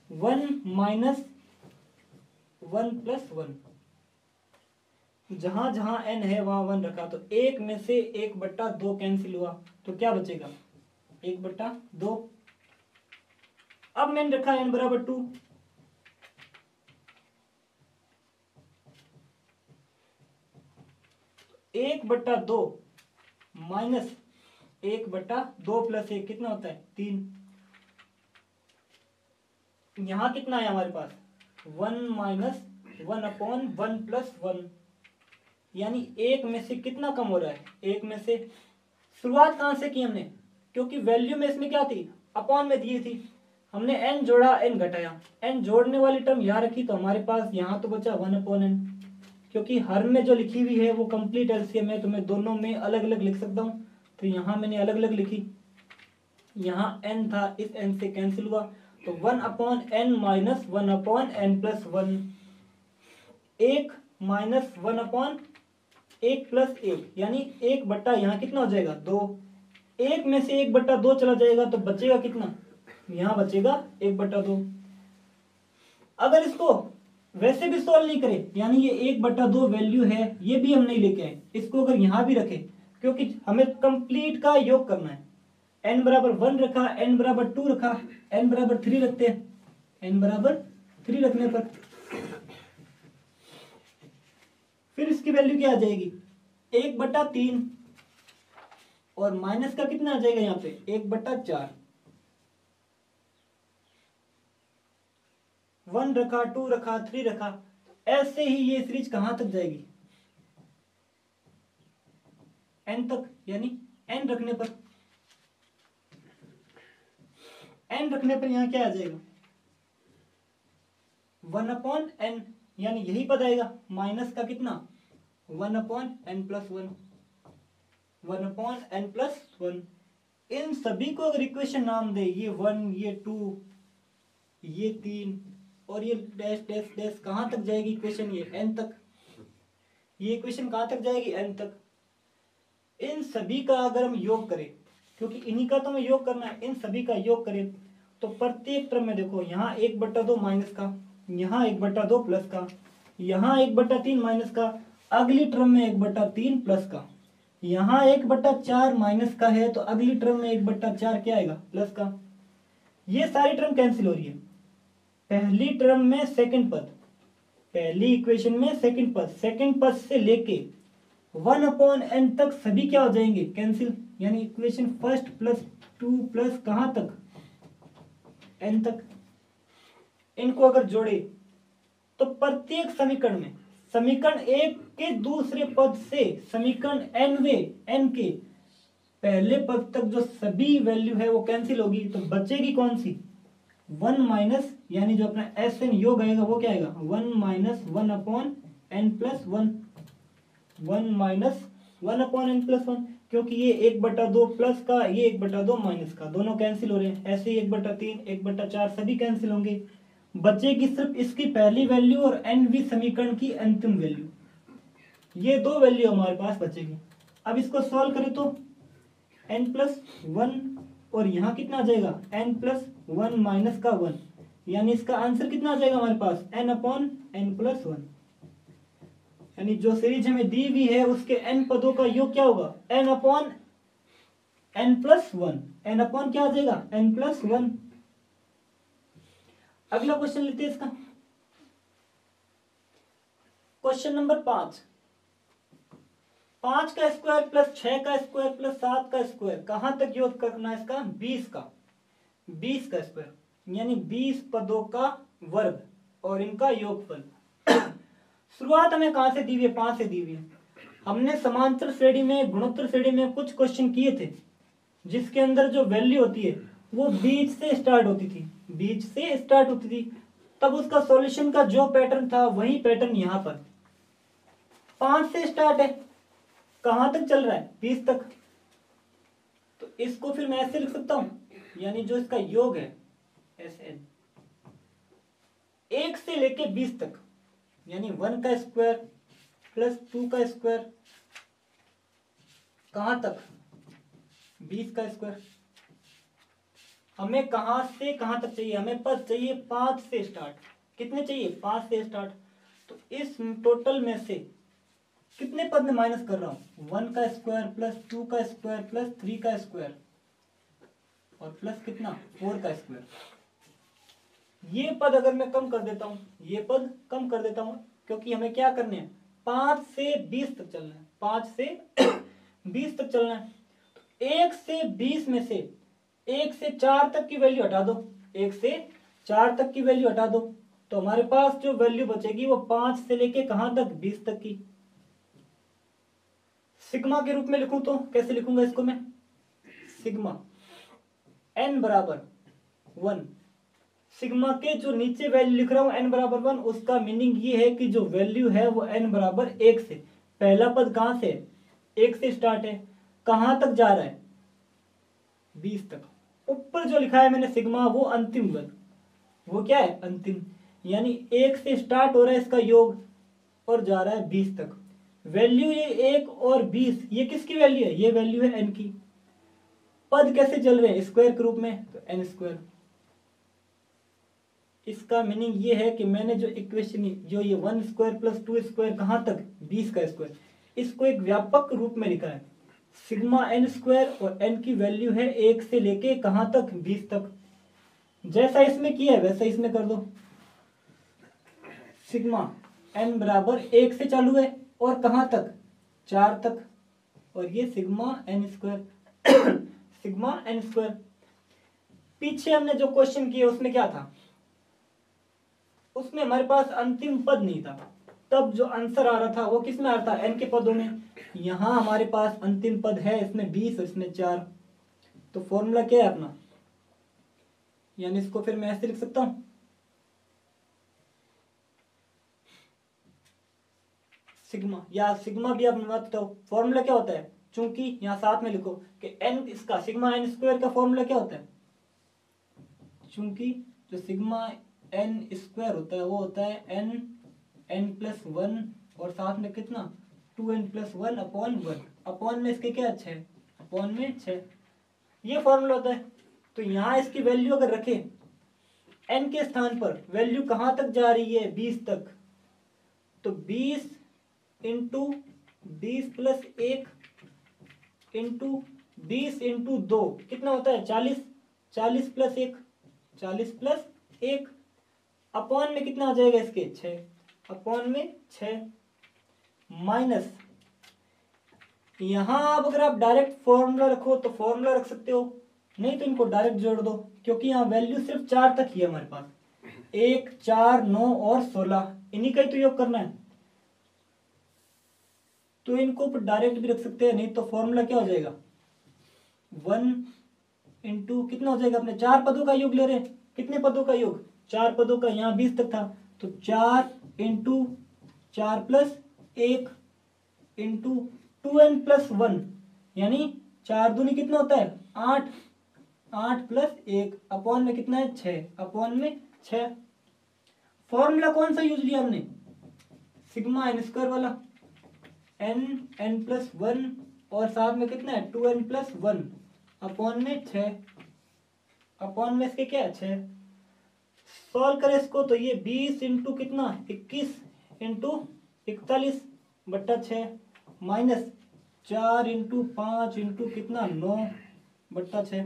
1 माइनस 1 प्लस 1, जहां जहां n है वहां 1 रखा तो 1 में से 1 बट्टा 2 कैंसिल हुआ तो क्या बचेगा 1 बट्टा 2। अब मैंने रखा n बराबर 2, 1/2 माइनस 1/2 प्लस 1 कितना होता है 3। यहां कितना है हमारे पास 1 माइनस 1/1 प्लस 1, यानी 1 में से कितना कम हो रहा है 1 में से। शुरुआत कहां से की हमने, क्योंकि वैल्यू में इसमें क्या थी अपॉन में दी थी, हमने n जोड़ा n घटाया, n जोड़ने वाली टर्म यहां रखी तो हमारे पास यहां तो बचा 1/n, क्योंकि हर में जो लिखी हुई है वो कंप्लीट एलसीएम है तो मैं दोनों में अलग अलग लिख सकता हूं, तो यहां मैंने अलग अलग लिखी, यहां n था इस n से कैंसिल हुआ तो 1/n minus 1/n plus 1, 1 minus 1/1 plus 1, यानी 1 बट्टा यहाँ कितना हो जाएगा 2, 1 में से 1/2 चला जाएगा तो बचेगा कितना, यहाँ बचेगा 1/2। अगर इसको वैसे भी सॉल्व नहीं करे, यानी ये 1/2 वैल्यू है ये भी हम नहीं लेके आए, इसको अगर यहाँ भी रखे क्योंकि हमें कंप्लीट का योग करना है, n बराबर 1 रखा, n बराबर 2 रखा, n बराबर 3 रखते हैं, n बराबर 3 रखने पर फिर इसकी वैल्यू क्या आ जाएगी 1/3 और माइनस का कितना आ जाएगा यहाँ पे 1/4, 1 रखा 2 रखा 3 रखा, ऐसे ही ये सीरीज कहां तक जाएगी n तक, यानी n रखने पर यहां क्या आ जाएगा 1/n, यानी यही पद आएगा माइनस का कितना 1/n प्लस 1, 1/n प्लस 1। इन सभी को अगर इक्वेशन नाम दे, ये 1 ये 2 ये 3 और ये डैश डैश डैश कहां तक जाएगी इक्वेशन, ये n तक, ये इक्वेशन कहां तक जाएगी n तक। इन सभी का अगर हम योग करें, क्योंकि इन्हीं का तो हमें योग करना है, इन सभी का योग करें तो प्रत्येक टर्म में देखो यहाँ 1/2 माइनस का, यहाँ 1/2 प्लस का, यहाँ 1/3 माइनस का, अगली टर्म में 1/3 प्लस का, यहाँ 1/4 माइनस का है तो अगली टर्म में 1/4 क्या आएगा प्लस का। ये सारी टर्म कैंसिल हो रही है, पहली टर्म में सेकंड पद, पहली इक्वेशन में सेकंड पद से लेके 1/n तक सभी क्या हो जाएंगे कैंसिल, यानी इक्वेशन फर्स्ट प्लस 2 प्लस कहां तक n तक। इनको अगर जोड़े तो प्रत्येक समीकरण में समीकरण 1 के दूसरे पद से समीकरण n के पहले पद तक जो सभी वैल्यू है वो कैंसिल होगी, तो बचेगी कौन सी 1 माइनस, यानी जो अपना Sn योग आएगा वो क्या आएगा 1 minus 1/n plus 1, 1 minus 1/n plus 1, क्योंकि ये 1/2 प्लस का ये 1/2 माइनस का दोनों कैंसिल हो रहे हैं, ऐसे ही 1/3 1/4 सभी कैंसिल होंगे, बचेगी सिर्फ इसकी पहली वैल्यू और nवीं समीकरण की अंतिम वैल्यू, ये दो वैल्यू हमारे पास बचेगी। अब इसको सॉल्व करें तो n प्लस 1 और यहाँ कितना आ जाएगा n प्लस 1 माइनस का 1, यानी इसका आंसर कितना आ जाएगा हमारे पास n/n प्लस 1, यानी जो सीरीज हमें दी हुई है उसके n पदों का योग क्या होगा n/n प्लस 1, n/ क्या आ जाएगा n प्लस 1। अगला क्वेश्चन लेते हैं इसका, क्वेश्चन नंबर 5, 5 का स्क्वायर प्लस 6 का स्क्वायर प्लस 7 का स्क्वायर कहां तक योग करना है इसका 20 का स्क्वायर, यानी 20 पदों का वर्ग और इनका योगफल। शुरुआत हमें कहां से दी हुई है 5 से दी हुई है। हमने समांतर श्रेणी में गुणोत्तर श्रेणी में कुछ क्वेश्चन किए थे जिसके अंदर जो वैल्यू होती है वो बीच से स्टार्ट होती थी, तब उसका सॉल्यूशन का जो पैटर्न था वही पैटर्न यहाँ पर 5 से स्टार्ट है, कहां तक चल रहा है 20 तक, तो इसको फिर मैं ऐसे लिख सकता हूं, यानी जो इसका योग है Sn 1 से लेके 20 तक, यानी 1 का स्क्वायर प्लस 2 का स्क्वायर कहां तक 20 का स्क्वायर। हमें कहां से कहां तक चाहिए, हमें पद चाहिए 5 से स्टार्ट, कितने चाहिए 5 से स्टार्ट, तो इस टोटल में से कितने पद में माइनस कर रहा हूं 1 का स्क्वायर प्लस 2 का स्क्वायर प्लस 3 का स्क्वायर और प्लस कितना 4 का स्क्वायर। ये पद अगर मैं कम कर देता हूं, ये पद कम कर देता हूं, क्योंकि हमें क्या करने हैं 5 से 20 तक चलना है, 5 से 20 तक चलना है। 1 से 20 में से 1 से 4 तक की वैल्यू हटा दो, 1 से 4 तक की वैल्यू हटा दो, तो हमारे पास जो वैल्यू बचेगी वो 5 से लेके कहां तक, 20 तक की। सिग्मा के रूप में लिखूं तो कैसे लिखूंगा इसको मैं, सिग्मा n बराबर 1। सिग्मा के जो नीचे वैल्यू लिख रहा हूं n बराबर 1, उसका मीनिंग ये है कि जो वैल्यू है वो n बराबर 1 से, पहला पद कहां से, 1 से स्टार्ट है, कहां तक जा रहा है, 20 तक। ऊपर जो लिखा है मैंने सिग्मा, वो अंतिम पद, वो क्या है, अंतिम, यानी 1 से स्टार्ट हो रहा है इसका योग और जा रहा है 20 तक। वैल्यू ये 1 और 20, ये किसकी वैल्यू है, ये वैल्यू है n की। पद कैसे चल रहे हैं, स्क्वायर के रूप में, तो n स्क्वायर। इसका मीनिंग ये है कि मैंने जो इक्वेशन, जो ये 1 स्क्वायर प्लस 2 स्क्वायर कहां तक, 20 का स्क्वायर, इसको एक व्यापक रूप में लिखा है। सिग्मा n स्क्वायर और n की वैल्यू है 1 से लेके कहां तक, 20 तक। जैसा इसमें किया है वैसा इसमें कर दो। सिग्मा n बराबर 1 से चालू है और कहां तक, 4 तक, और ये sigma n square sigma n square. पीछे हमने जो क्वेश्चन किए उसमें क्या था, उसमें हमारे पास अंतिम पद नहीं था, तब जो आंसर आ रहा था वो किस में आ रहा था, n के पदों में। यहां हमारे पास अंतिम पद है, इसमें 20 और इसमें 4, तो फॉर्मूला क्या है अपना, यानी इसको फिर मैं ऐसे लिख सकता हूं, सिग्मा, या सिग्मा भी आप मत तो फॉर्मूला क्या होता है, चूंकि यहां साथ में लिखो कि n, इसका सिग्मा n स्क्वायर का फॉर्मूला क्या होता है, चूंकि जो सिग्मा n स्क्वायर होता है वो होता है n प्लस 1 और साथ में कितना, 2n प्लस 1 अपॉन 1, अपॉन में इसके क्या 6, अपॉन में 6, ये फॉर्मूला होता है। तो यहां इसकी वैल्यू अगर रखे n के स्थान पर, वैल्यू कहां तक जा रही है, 20 तक, तो 20 इंटू 20 प्लस 1 इंटू 20 इंटू 2 कितना होता है, 40, 40 प्लस 1, 40 प्लस 1, अपॉन में कितना आ जाएगा इसके, 6, अपॉन में 6, माइनस, यहां अब अगर आप डायरेक्ट फॉर्मूला रखो तो फॉर्मूला रख सकते हो, नहीं तो इनको डायरेक्ट जोड़ दो, क्योंकि यहाँ वैल्यू सिर्फ 4 तक ही है हमारे पास, 1, 4, 9 और 16, इन्हीं का ही तो योग करना है, तो इनको डायरेक्ट भी रख सकते हैं, नहीं तो फॉर्मूला क्या हो जाएगा, 1 इंटू कितना हो जाएगा, अपने 4 पदों का योग ले रहे हैं, कितने पदों का योग, 4 पदों का, यहाँ 20 तक था, तो 4 into 4 plus 1 into 2n plus 1, यानी 4 दूनी कितना होता है, 8, 8 प्लस 1, अपॉन में कितना है, 6, अपॉन में 6। फॉर्मूला कौन सा यूज लिया हमने, सिग्मा n स्क्वायर वाला, n प्लस 1 और साथ में कितना है, 2n प्लस 1, अपॉन में 6, अपॉन में इसके क्या है, 6। सॉल्व करें इसको तो ये 20 इंटू कितना, 21 इंटू 41 बट्टा 6, माइनस 4 इंटू 5 इंटू कितना, 9 बट्टा 6,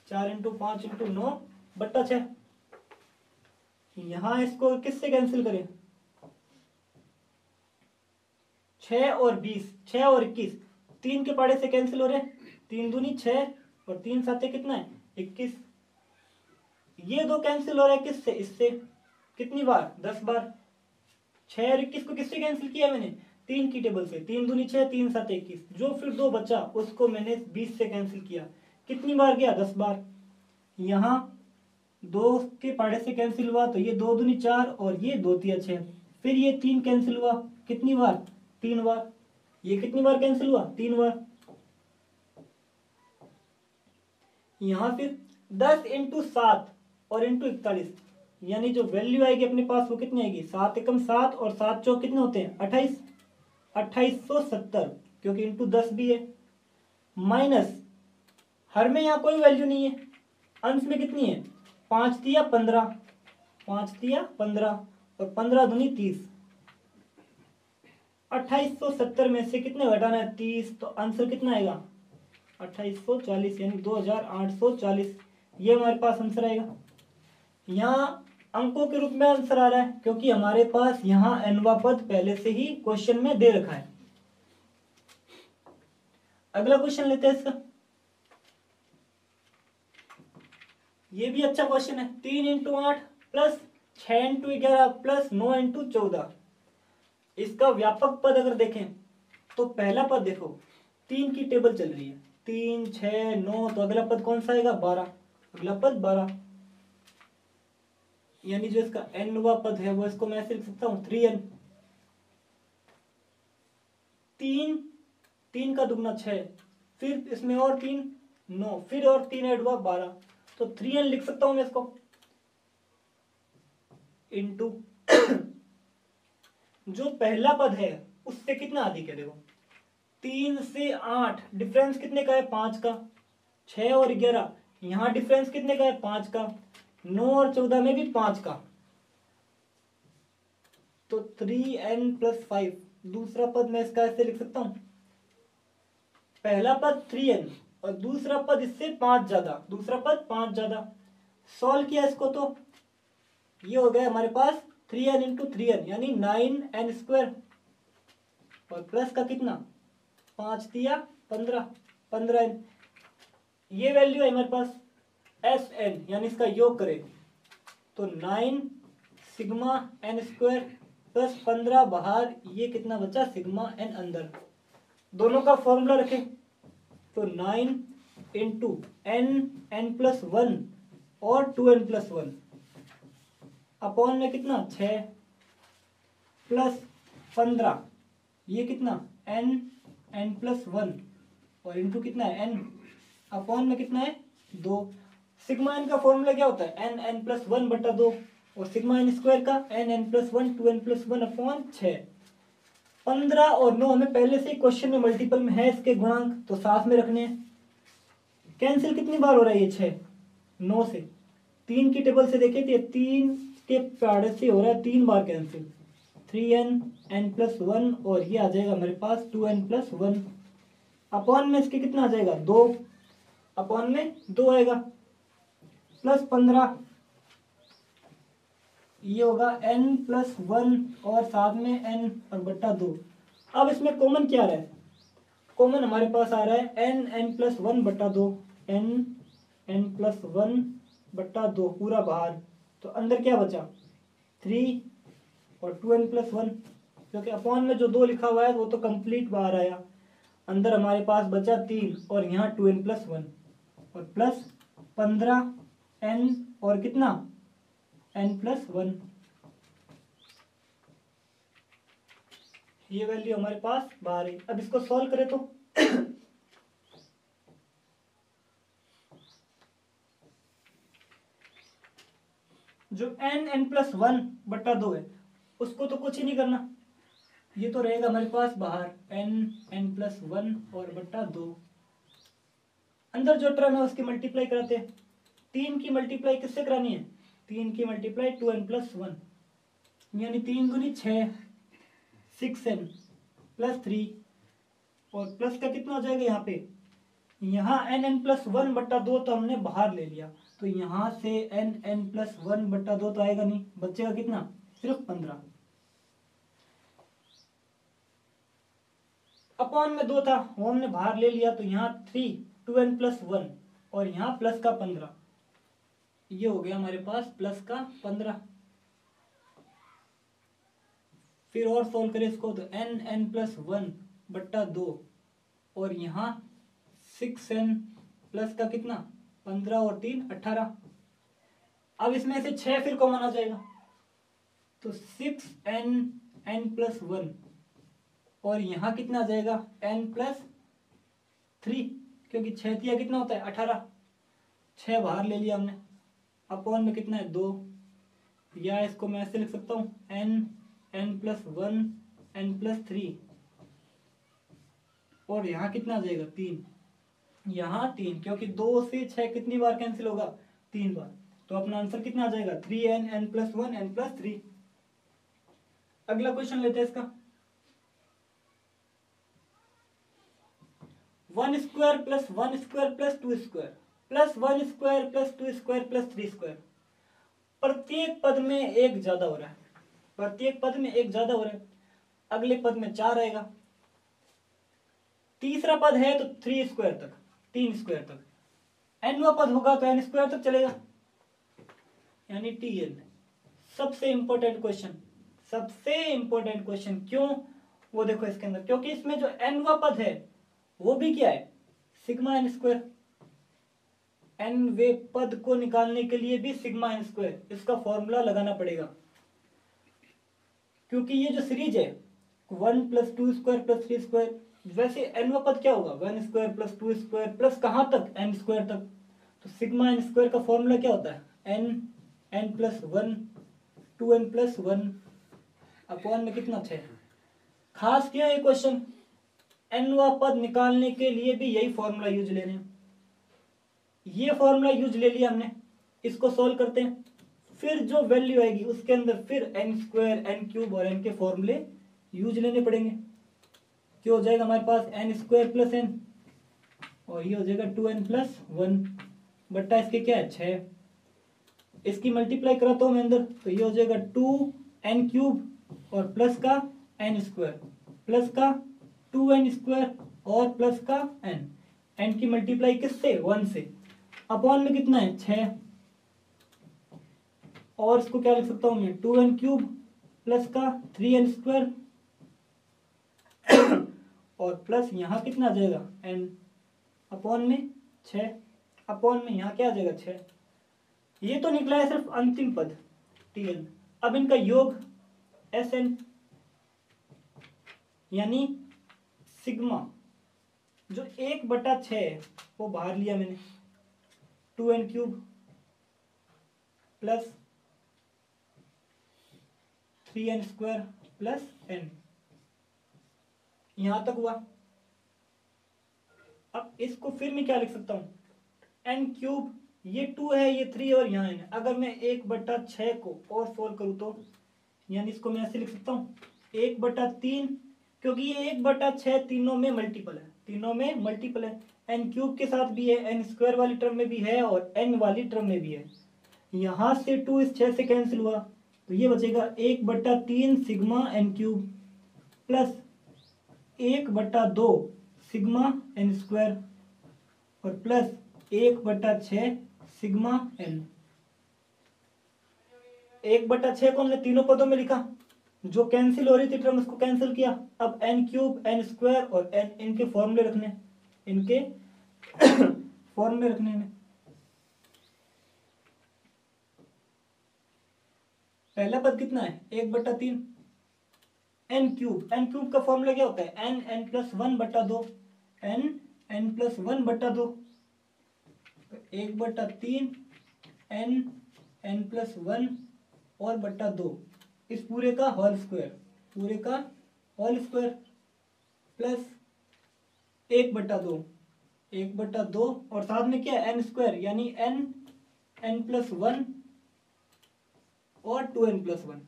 4 इंटू 5 इंटू 9 बट्टा 6। यहां इसको किससे कैंसिल करें, 6 और 20, 6 और 21, 3 के पाड़े से कैंसिल हो रहे हैं, 3 दूनी 6 और 3 साथे कितना है, 21, ये दो कैंसिल हो रहा है किससे, इससे, कितनी बार, 10 बार। 6 और 21 को किससे कैंसिल किया मैंने, 3 की टेबल से, 3 दूनी 6, 3 सात 21, जो फिर 2 बचा उसको मैंने 20 से कैंसिल किया, कितनी बार गया, 10 बार। यहाँ 2 के पाड़े से कैंसिल हुआ तो ये 2 दूनी 4 और ये 2 तिया 6, फिर ये 3 कैंसिल हुआ, कितनी बार, 3 बार। ये कितनी बार कैंसिल हुआ, 3 बार। यहाँ फिर 10 इंटू 7 और इंटू 41, यानी जो वैल्यू आएगी अपने पास वो कितनी आएगी, 7 एकम 7 और 7 चौक कितने होते हैं, 28, 2870, क्योंकि इंटू 10 भी है, माइनस, हर में यहाँ कोई वैल्यू नहीं है, अंश में कितनी है, 5 तिया 15, 5 तिया 15 और 15 दूनी 30, 2870 में से कितने घटाना है, 30, तो आंसर कितना आएगा, 2840, यानी 2840, ये हमारे पास आंसर आएगा। यहाँ अंकों के रूप में आंसर आ रहा है क्योंकि हमारे पास यहाँ nवां पद पहले से ही क्वेश्चन में दे रखा है। अगला क्वेश्चन लेते हैं इसका। ये भी अच्छा क्वेश्चन है। 3 × 8 प्लस 6 × 11 प्लस 9 × 14। इसका व्यापक पद अगर देखें तो पहला पद देखो, 3 की टेबल चल रही है, 3 6 9, तो अगला पद कौन सा आएगा? 12। अगला पद 12, यानी जो इसका nवा पद है वो इसको मैं ऐसे लिख सकता हूं 3n। 3 का दुगना 6, फिर इसमें और 3 9, फिर और 3 ऐड हुआ 12, तो 3n लिख सकता हूं मैं इसको इंटू जो पहला पद है उससे कितना अधिक है। देखो 3 से 8 डिफरेंस कितने का है? 5 का। 6 और 11 यहां डिफरेंस कितने का है? 5 का। 9 और 14 में भी 5 का, तो 3n+5। दूसरा पद मैं इसका ऐसे लिख सकता हूं, पहला पद 3n और दूसरा पद इससे 5 ज्यादा, दूसरा पद 5 ज्यादा। सॉल्व किया इसको तो ये हो गया हमारे पास 3n × 3n यानी 9n², और प्लस का कितना? 5 दिया 15, 15n। ये वैल्यू है हमारे पास Sn, यानी इसका योग करें तो 9 सिग्मा n² प्लस 15 बाहर, ये कितना बचा? सिग्मा n अंदर। दोनों का फॉर्मूला रखें तो 9 × n+1 और 2n+1 अपॉन में कितना? 6 प्लस 15, ये कितना? n+1 और इंटू कितना है? n अपॉन में कितना है? 2। सिग्मा n का फॉर्मूला क्या होता है? n+1/2, और सिग्मा n² का n+1 2n+1 अपॉन 6। 15 और 9 हमें पहले से ही क्वेश्चन में मल्टीपल में है इसके गुणांक, तो साथ में रखने हैं। कैंसिल कितनी बार हो रहा है ये? 6 9 से। 3 की टेबल से देखें तो 3 के पहाड़े से हो रहा है 3 बार कैंसिल, 3n n+1 और ये आ जाएगा हमारे पास 2n+1 अपॉन में इसके कितना आ जाएगा? 2 अपॉन में 2 आएगा प्लस 15, ये होगा n+1 और साथ में n और बट्टा 2। अब इसमें कॉमन क्या आ रहा है? कॉमन हमारे पास आ रहा है n+1/2, n+1/2 पूरा बाहर, तो अंदर क्या बचा? 3 और 2n+1, क्योंकि अपॉन में जो 2 लिखा हुआ है वो तो कंप्लीट बाहर आया। अंदर हमारे पास बचा 3 और यहाँ 2n+1 और प्लस 15n और कितना? n+1। ये वैल्यू हमारे पास बाहर है। अब इसको सॉल्व करें तो जो n+1/2 है उसको तो कुछ ही नहीं करना, ये तो रहेगा हमारे पास बाहर n+1 और बट्टा 2। अंदर जो टर्म है उसकी मल्टीप्लाई कराते हैं। 3 की मल्टीप्लाई किससे करानी है? 3 की मल्टीप्लाई 2n+1, यानी 3 × 6 6n प्लस 3, और प्लस का कितना हो जाएगा यहाँ पे? यहाँ n+1/2 तो हमने बाहर ले लिया, तो यहाँ से n+1/2 तो आएगा नहीं, बचेगा कितना? सिर्फ 15। अपॉन में 2 था वो हमने बाहर ले लिया, तो यहाँ 3 2n+1 और यहाँ प्लस का 15, ये हो गया हमारे पास प्लस का 15। फिर और सोल्व करें इसको तो n+1/2 और यहाँ 6n प्लस का कितना? 15 और 3 18। अब इसमें से 6 फिर कॉमन आ जाएगा, तो 6n n+1 और यहाँ कितना आ जाएगा? n+3, क्योंकि 6 दिया कितना होता है? 18। 6 बाहर ले लिया हमने, अपॉन में कितना है? 2, या इसको मैं ऐसे लिख सकता हूँ n+1 n+3 और यहाँ कितना आ जाएगा? 3, यहाँ 3, क्योंकि 2 से 6 कितनी बार कैंसिल होगा? 3 बार, तो अपना आंसर कितना आ जाएगा? 3n n+1 n+3। अगला क्वेश्चन लेते हैं इसका। 1² + 1² + 2² प्लस 1² + 2² + 3²। प्रत्येक पद में एक ज्यादा हो रहा है, प्रत्येक पद में एक ज्यादा हो रहा है। अगले पद में 4 आएगा, तीसरा पद है तो 3 स्क्वायर तक, 3 स्क्वायर तक। nवा पद होगा तो n स्क्वायर तक चलेगा, यानी tn। सबसे इंपॉर्टेंट क्वेश्चन, सबसे इंपॉर्टेंट क्वेश्चन। क्यों? वो देखो इसके अंदर, क्योंकि इसमें जो nवा पद है वो भी क्या है, सिग्मा n स्क्वायर। n वे पद को निकालने के लिए भी सिग्मा n स्क्वायर, इसका फॉर्मूला लगाना पड़ेगा। क्योंकि ये जो सीरीज है 1 + 2 स्क्वायर + 3 स्क्वायर, वैसे nवा पद क्या होगा, 1 स्क्वायर + 2 स्क्वायर प्लस कहां तक, n स्क्वायर तक। तो सिग्मा n स्क्वायर का फॉर्मूला क्या होता है, n + 1 2n + 1 अपॉन में कितना 6। खास क्या है क्वेश्चन, nवा पद निकालने के लिए भी यही फॉर्मूला यूज ले रहे हैं। ये फॉर्मूला यूज ले लिया हमने, इसको सोल्व करते हैं, फिर जो वैल्यू आएगी उसके अंदर फिर n स्क्वायर n क्यूब और n के फॉर्मूले यूज लेने पड़ेंगे। क्या हो जाएगा हमारे पास, n स्क्वायर + n और ये हो जाएगा 2n + 1 बट्टा इसके क्या है 6। इसकी मल्टीप्लाई कराता हूं मैं अंदर, तो ये हो जाएगा 2n क्यूब और प्लस का n स्क्वायर प्लस का 2n स्क्वायर और प्लस का n की मल्टीप्लाई किससे, 1 से, अपॉन में कितना है 6। और इसको क्या लिख सकता हूं मैं, 2n क्यूब प्लस का 3n स्क्वायर और प्लस यहाँ कितना आ जाएगा n अपॉन में 6, अपॉन में यहाँ क्या आ जाएगा 6। ये तो निकला है सिर्फ अंतिम पद tn। अब इनका योग sn, यानी सिग्मा जो 1/6 है वो बाहर लिया मैंने, 2n cube plus 3n square plus n, यहां तक हुआ। अब इसको फिर मैं क्या लिख सकता हूं, n क्यूब, ये 2 है ये 3 और यहाँ n। अगर मैं 1/6 को और सोल्व करूं तो, यानी इसको मैं ऐसे लिख सकता हूं 1/3, क्योंकि ये 1/6 तीनों में मल्टीपल है, तीनों में मल्टीपल है। n क्यूब के साथ भी है, n स्क्वायर वाली टर्म में भी है और n वाली टर्म में भी है। यहां से 2 इस 6 से कैंसिल हुआ तो ये बचेगा 1/3 sigma n cube plus 1/2 sigma n square और प्लस 1/6 सिग्मा n। 1/6 को हमने तीनों पदों में लिखा, जो कैंसिल हो रही थी टर्म उसको कैंसिल किया। अब n क्यूब n स्क्वायर और n इनके फॉर्मूले रखने, इनके फॉर्मूले रखने में पहला पद कितना है 1/3 n क्यूब का फॉर्मूला क्या होता है, n + 1/2 n + 1/2 1/3 n + 1 और बट्टा 2 इस पूरे का होल स्क्वायर, पूरे का होल स्क्वायर प्लस 1/2 1/2 और साथ में क्या है n स्क्वायर, यानी n + 1 और 2n + 1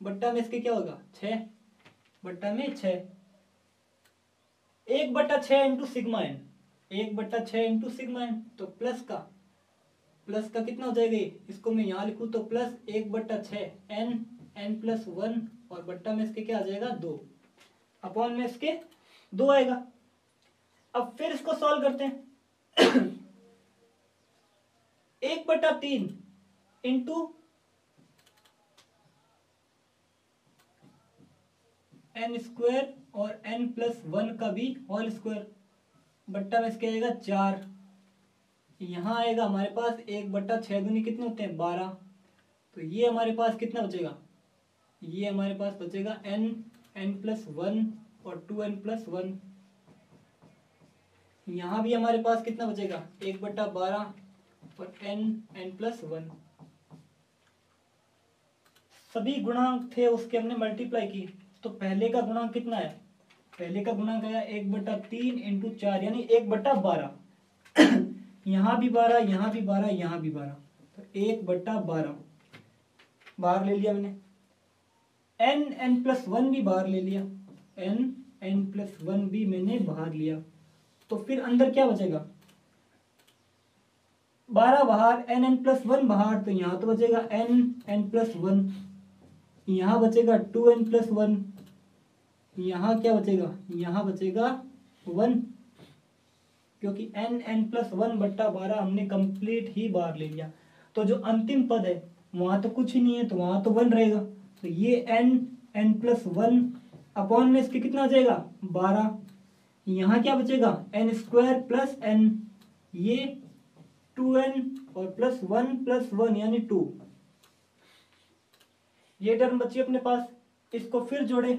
बट्टा में इसके क्या होगा 6, बट्टा में 6। 1/6 into sigma n, 1/6 into sigma n, तो प्लस का कितना हो जाएगा, इसको मैं यहाँ लिखूं तो प्लस 1/6 n + 1 और बट्टा में इसके क्या आ जाएगा 2, अपॉन में इसके 2 आएगा। अब फिर इसको सॉल्व करते हैं 1/3 इंटू n स्क्वायर और n + 1 का भी होल स्क्वायर, बट्टा में इसके आएगा 4। यहाँ आएगा हमारे पास 1/6 दूनी कितने होते हैं 12, तो ये हमारे पास कितना बचेगा, ये हमारे पास बचेगा n + 1 और 2n + 1। यहाँ भी हमारे पास कितना बचेगा 1/12 और n + 1। सभी गुणांक थे उसके हमने मल्टीप्लाई की, तो पहले का गुणांक कितना है, पहले का गुणांक आया 1/3 इंटू 4 यानी 1/12 यहाँ भी 12, यहाँ भी 12, यहाँ भी 12, तो 1/12 बाहर ले लिया मैंने। n + 1 भी बाहर ले लिया, n + 1 भी मैंने बाहर लिया, तो फिर अंदर क्या बचेगा 12 बाहर, n + 1 बाहर, तो यहाँ तो बचेगा n + 1, यहाँ बचेगा 2n + 1, यहाँ क्या बचेगा, यहाँ बचेगा 1, क्योंकि n+1 बट्टा 12 हमने कंप्लीट ही बार ले लिया। तो जो अंतिम पद है वहां तो कुछ ही नहीं है, तो वहां तो 1 रहेगा। तो ये n+1 अपॉन में इसके कितना आ जाएगा 12। यहाँ क्या बचेगा n² प्लस n, ये 2n और प्लस 1 प्लस 1 यानी 2। ये टर्म बची अपने पास, इसको फिर जोड़े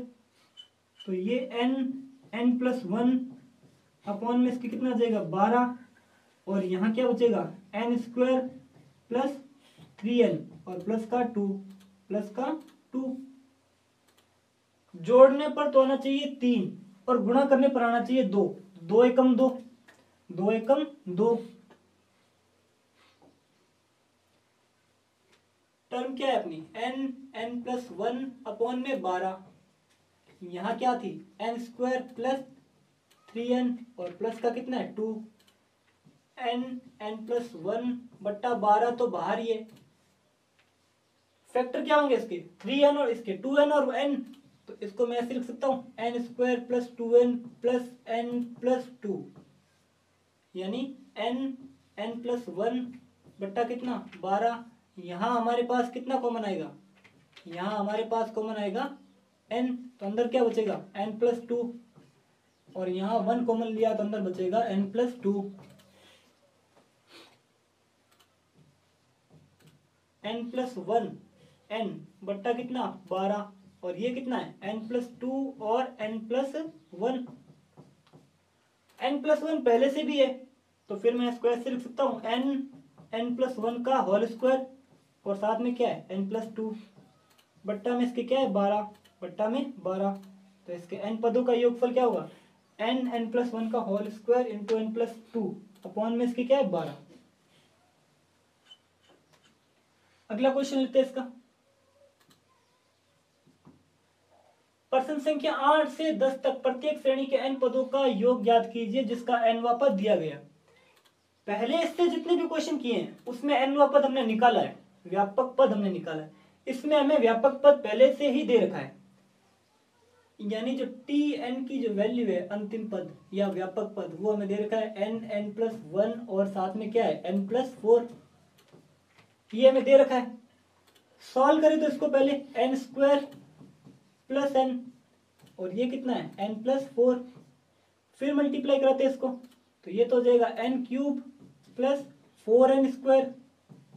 तो ये n+1 अपॉन में इसके कितना आ जाएगा 12, और यहाँ क्या बचेगा n² प्लस 3n और प्लस का 2 जोड़ने पर तो आना चाहिए 3 और गुणा करने पर आना चाहिए 2। 2 एकम 2, 2 एकम 2। टर्म क्या है अपनी n+1 अपॉन में 12, यहाँ क्या थी n² प्लस 3n और प्लस का कितना है 2, n+1 बट्टा 12 तो बाहर ही है। फैक्टर क्या होंगे इसके 3n और इसके 2n और n, तो इसको मैं ऐसे लिख सकता हूँ n² plus 2n plus n+2, यानी n+1 बट्टा कितना 12। यहाँ हमारे पास कितना कॉमन आएगा, यहाँ हमारे पास कॉमन आएगा n, तो अंदर क्या बचेगा n+2, और यहाँ 1 कॉमन लिया तो अंदर बचेगा n+2। n+1 n बट्टा कितना 12, और ये कितना है n+2 और n+1। n+1 पहले से भी है, तो फिर मैं इसको ऐसे लिख सकता हूँ n+1 का होल स्क्वायर, और साथ में क्या है n+2 बट्टा में इसके क्या है 12 बट्टा में 12। तो इसके n पदों का योगफल क्या होगा n+1 का whole square into n+2 upon में इसके क्या है 12। अगला क्वेश्चन लेते हैं इसका। प्रश्न संख्या 8 से 10 तक प्रत्येक श्रेणी के n पदों का योग ज्ञात कीजिए जिसका nवां पद दिया गया। पहले इससे जितने भी क्वेश्चन किए हैं उसमें nवां पद हमने निकाला है, व्यापक पद हमने निकाला है। इसमें हमें व्यापक पद पहले से ही दे रखा है, यानी जो tn की जो वैल्यू है अंतिम पद या व्यापक पद वो हमें दे रखा है n+1 और साथ में क्या है n+4, ये हमें दे रखा है। सॉल्व करें तो इसको पहले n² प्लस n, और ये कितना है n+4, फिर मल्टीप्लाई कराते हैं इसको, तो ये तो हो जाएगा n³ plus 4n²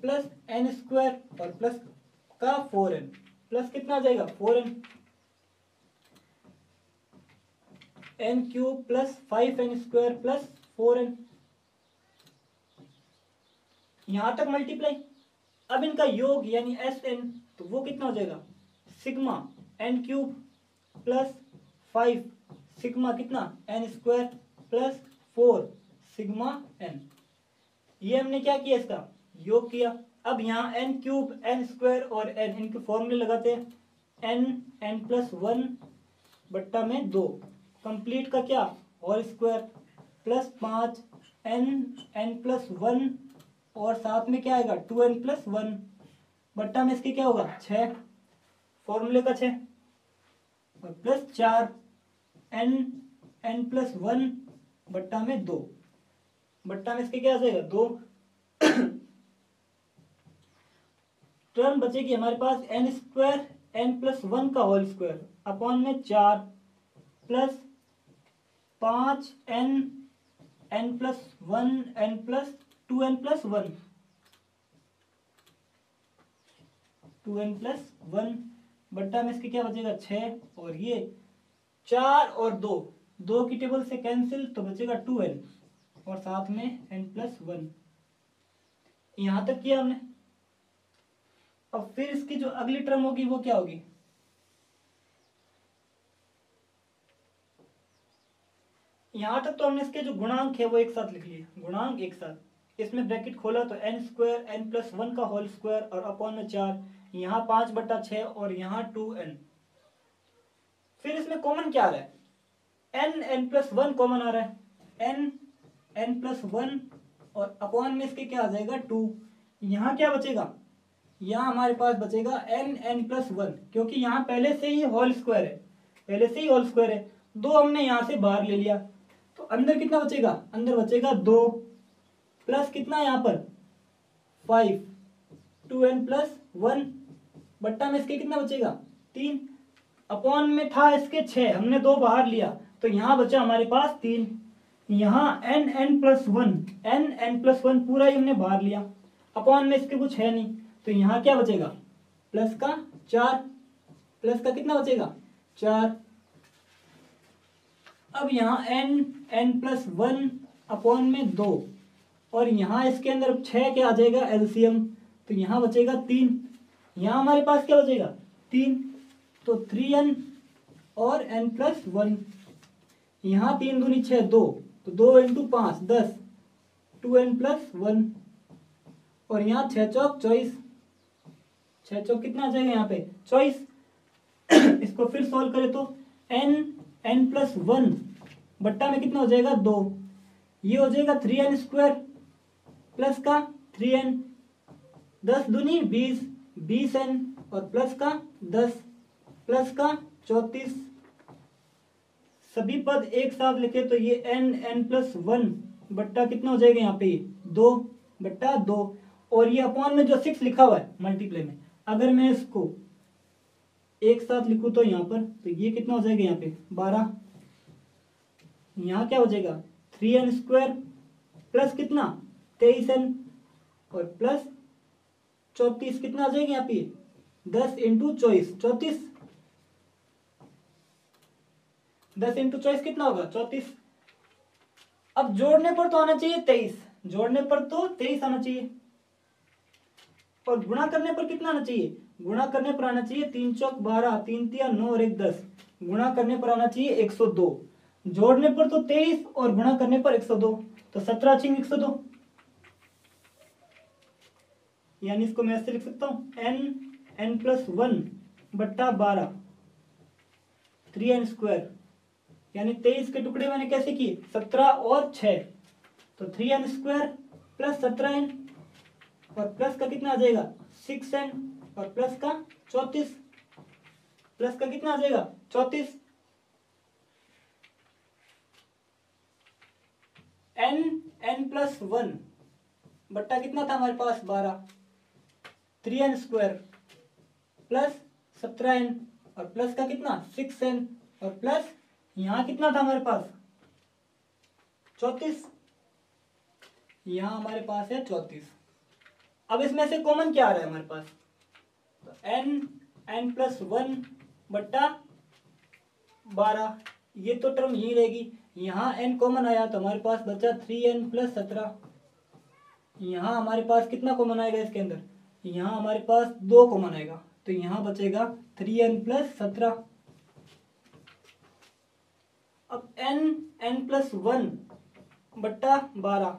plus n² और प्लस का 4n प्लस कितना आ जाएगा 4n, n³ plus 5n² plus 4n, यहां तक मल्टीप्लाई। अब इनका योग यानी Sn, तो वो कितना हो जाएगा सिग्मा n³ प्लस 5 सिग्मा कितना n² प्लस 4 सिग्मा n। ये हमने क्या किया इसका योग किया। अब यहाँ n³ n² और n इनके फॉर्मूले लगाते हैं n+1 बट्टा में 2 कंप्लीट का क्या होल स्क्वायर प्लस 5 n+1 और साथ में क्या आएगा 2n+1 बट्टा में इसके क्या होगा 6 फॉर्मूले का 6 और प्लस 4 n+1 बट्टा में 2 बट्टा में इसके क्या आ जाएगा 2। टर्म बचेगी हमारे पास n² n+1 का होल स्क्वायर अपॉन में 4 प्लस 5 n+1 2n+1 बट्टा में इसके क्या बचेगा 6 और ये 4 और 2 की टेबल से कैंसिल तो बचेगा 2n और साथ में n+1। यहां तक किया हमने। अब फिर इसकी जो अगली टर्म होगी वो क्या होगी, यहां तक तो हमने इसके जो गुणांक है वो एक साथ लिख लिए, गुणांक एक साथ, इसमें ब्रैकेट खोला तो n² n+1 का होल स्क्वायर और अपॉन में 4, यहाँ 5/6 और यहाँ 2n। फिर इसमें कॉमन क्या आ रहा है n+1 कॉमन आ रहा है n+1 और अपॉन में इसके क्या आ जाएगा 2। यहाँ क्या बचेगा, यहाँ हमारे पास बचेगा n+1 क्योंकि यहाँ पहले से ही होल स्क्वायर है, पहले से ही होल स्क्वायर है, 2 हमने यहाँ से बाहर ले लिया, तो अंदर कितना बचेगा, अंदर बचेगा 2 प्लस कितना यहाँ पर 5, 2n प्लस 1 बट्टा में इसके कितना बचेगा 3, अपॉन में था इसके 6, हमने 2 बाहर लिया तो यहाँ बचा हमारे पास 3, यहाँ n प्लस 1 पूरा ही हमने बाहर लिया, अपॉन में इसके कुछ है नहीं, तो यहाँ क्या बचेगा प्लस का 4, प्लस का कितना बचेगा 4। अब यहाँ n प्लस 1 अपॉन में 2, और यहाँ इसके अंदर 6 क्या आ जाएगा एलसीएम, तो यहाँ बचेगा 3, यहाँ हमारे पास क्या बचेगा 3, तो 3n और n प्लस 1, यहाँ 3 दूनी 6 2, तो 2 इंटू 5 10, 2n प्लस 1, और यहाँ 6 चौक 24, 6 चौक कितना आ जाएगा यहाँ पे 24। इसको फिर सॉल्व करें तो n प्लस 1 बट्टा में कितना हो जाएगा 2, ये हो जाएगा 3n स्क्वायर प्लस का 3n, 10 दूनी 20, 20n और प्लस का 10 प्लस का 34, सभी पद एक साथ लिखे तो ये n प्लस 1 बट्टा कितना हो जाएगा यहाँ पे 2 बट्टा 2, और ये अपॉन में जो 6 लिखा हुआ है मल्टीप्लाई में, अगर मैं इसको एक साथ लिखूं तो यहाँ पर, तो ये कितना हो जाएगा यहाँ पे 12, यहाँ क्या हो जाएगा 3n स्क्वायर प्लस कितना 23n और प्लस 34 कितना आ जाएगा यहाँ पे 10 इंटू 24, 34, 10 इंटू 24 कितना होगा 34। अब जोड़ने पर तो आना चाहिए 23, जोड़ने पर तो 23 आना चाहिए, और गुणा करने पर कितना आना चाहिए, गुणा करने पर आना चाहिए 3 चौक 12, 3 तिया 9 और 1 10, गुणा करने पर आना चाहिए 102, जोड़ने पर तो 23 और गुणा करने पर 102, तो 17 छिंग 102, यानी इसको मैं ऐसे लिख सकता हूं n प्लस 1 बट्टा 12 3n स्क्वायर, यानी 23 के टुकड़े मैंने कैसे किए 17 और 6, तो 3n स्क्वायर प्लस 17n और प्लस का कितना आ जाएगा 6n और प्लस का 34, प्लस का कितना आ जाएगा 34, n प्लस 1 बट्टा कितना था हमारे पास 12, 3n स्क्वायर प्लस 17n और प्लस का कितना 6n और प्लस यहाँ कितना था हमारे पास 34, यहाँ हमारे पास है 34। अब इसमें से कॉमन क्या आ रहा है हमारे पास, तो n प्लस 1 बट्टा 12, ये तो टर्म यही रहेगी, यहाँ n कॉमन आया तो हमारे पास बचा 3n प्लस 17, यहाँ हमारे पास कितना कॉमन आएगा इसके अंदर, यहाँ हमारे पास 2 कॉमन आएगा, तो यहाँ बचेगा 3n प्लस 17। अब n प्लस 1 बट्टा 12,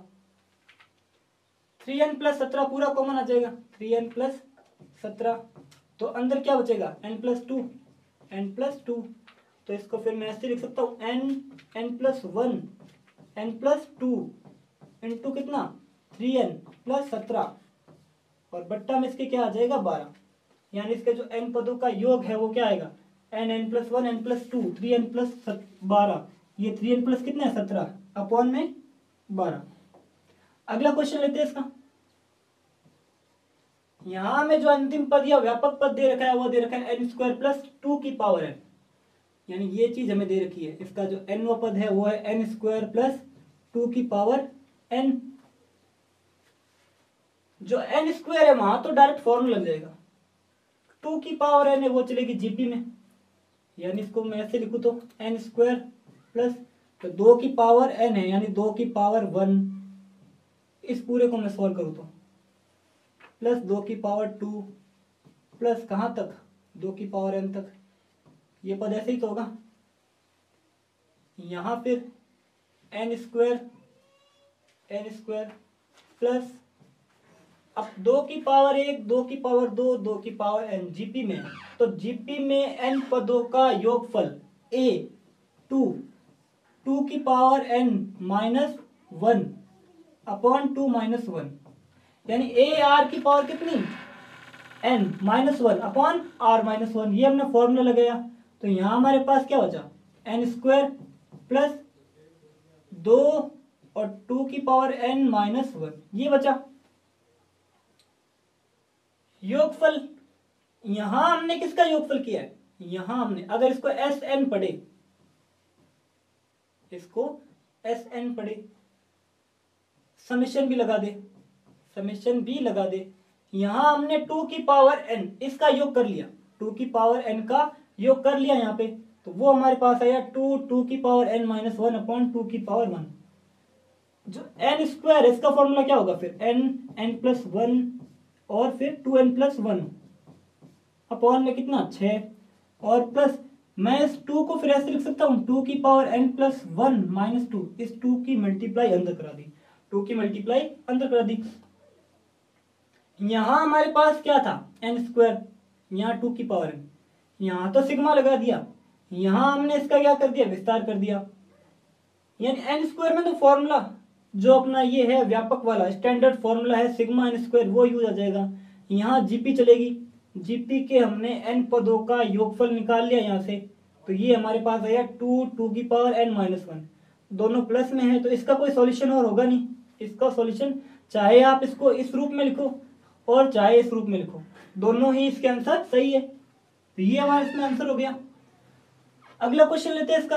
3n प्लस 17 पूरा कॉमन आ जाएगा, 3n प्लस 17, तो अंदर क्या बचेगा n प्लस 2, तो इसको फिर मैं ऐसे लिख सकता हूँ n plus 1 n plus 2 into कितना 3n प्लस 17, और बट्टा में इसके क्या आ जाएगा 12, यानी इसके जो n पदों का योग है वो क्या आएगा n plus 1 n plus 2 3n plus 12, ये 3n प्लस कितना है 17 अपॉन में 12। अगला क्वेश्चन लेते हैं इसका, यहां में जो अंतिम पद या व्यापक पद दे रखा है वो दे रखा है n स्क्वायर प्लस 2 की पावर n, यानी ये चीज हमें दे रखी है, इसका जो nवा पद है वो है n स्क्वायर प्लस 2 की पावर n, जो n स्क्वायर है वहां तो डायरेक्ट फॉर्मूला लग जाएगा, 2 की पावर n है वो चलेगी जीपी में, यानी इसको मैं ऐसे लिखूं तो n स्क्वायर प्लस तो 2 की पावर n है यानी 2 की पावर 1, इस पूरे को मैं सॉल्व करूं तो प्लस 2 की पावर 2 प्लस कहां तक 2 की पावर n तक, ये पद ऐसे ही तो होगा, यहां फिर n स्क्वायर प्लस अब 2 की पावर 1 2 की पावर 2 2 की पावर n जीपी में, तो जीपी में n पदों का योगफल a 2 की power n minus 1 upon 2 minus 1, यानी a r की पावर कितनी n minus 1 upon r minus 1, ये हमने फॉर्मूला लगाया, तो यहाँ हमारे पास क्या बचा, एन स्क्वायर प्लस 2 और 2 की पावर n माइनस 1, ये बचा। योगफल, यहां हमने किसका योगफल किया है, यहां हमने अगर इसको एस एन पढ़े, इसको एस एन पढ़े, समेशन भी लगा दे, समेशन भी लगा दे, यहां हमने 2 की पावर n इसका योग कर लिया, 2 की पावर n का योग कर लिया यहाँ पे, तो वो हमारे पास आया 2 की पावर n माइनस 1 अपॉन 2 की पावर 1। जो एन स्क्वायर इसका फॉर्मूला क्या होगा फिर, n प्लस 1 और फिर 2n प्लस 1 अपॉन में कितना 6, और प्लस मैं इस 2 को फिर ऐसे लिख सकता हूँ 2 की पावर n प्लस 1 माइनस 2, इस 2 की मल्टीप्लाई अंदर करा दी, 2 की मल्टीप्लाई अंदर करा दी। यहां हमारे पास क्या था, n स्क्वायर, यहाँ 2 की पावर n, यहां तो सिग्मा लगा दिया, यहां हमने इसका क्या कर दिया, विस्तार कर दिया, यानी n स्क्वायर में तो फॉर्मूला जो अपना ये है व्यापक वाला स्टैंडर्ड फॉर्मूला है सिग्मा n स्क्वायर, वो यूज आ जाएगा। यहाँ जीपी चलेगी, जीपी के हमने n पदों का योगफल निकाल लिया यहाँ से, तो ये हमारे पास आया 2 की पावर n माइनस 1, दोनों प्लस में है तो इसका कोई सॉल्यूशन और होगा नहीं। इसका सॉल्यूशन चाहे आप इसको इस रूप में लिखो और चाहे इस रूप में लिखो, दोनों ही इसके आंसर सही है, तो ये हमारा इसमें आंसर हो गया। अगला क्वेश्चन लेते हैं इसका।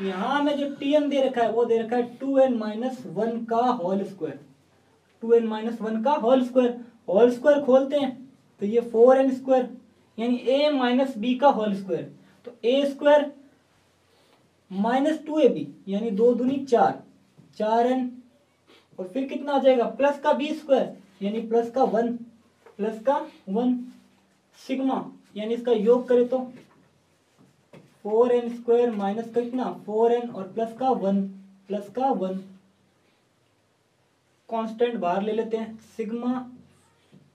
यहां हमें जो tn दे रखा है वो दे रखा है 2n माइनस 1 का होल स्क्वायर, 2n माइनस 1 का होल स्क्वायर, होल स्क्वायर खोलते हैं तो ये 4n स्क्वायर यानी a माइनस बी का होल स्क्वायर, तो a स्क्वायर माइनस 2ab यानी 2 दूनी 4, 4n, और फिर कितना आ जाएगा प्लस का b स्क्वायर यानी प्लस का 1, प्लस का 1 सिग्मा यानी इसका योग करें तो 4n स्क्वायर माइनस का कितना 4n और प्लस का 1, प्लस का 1, कांस्टेंट बाहर ले लेते हैं, सिग्मा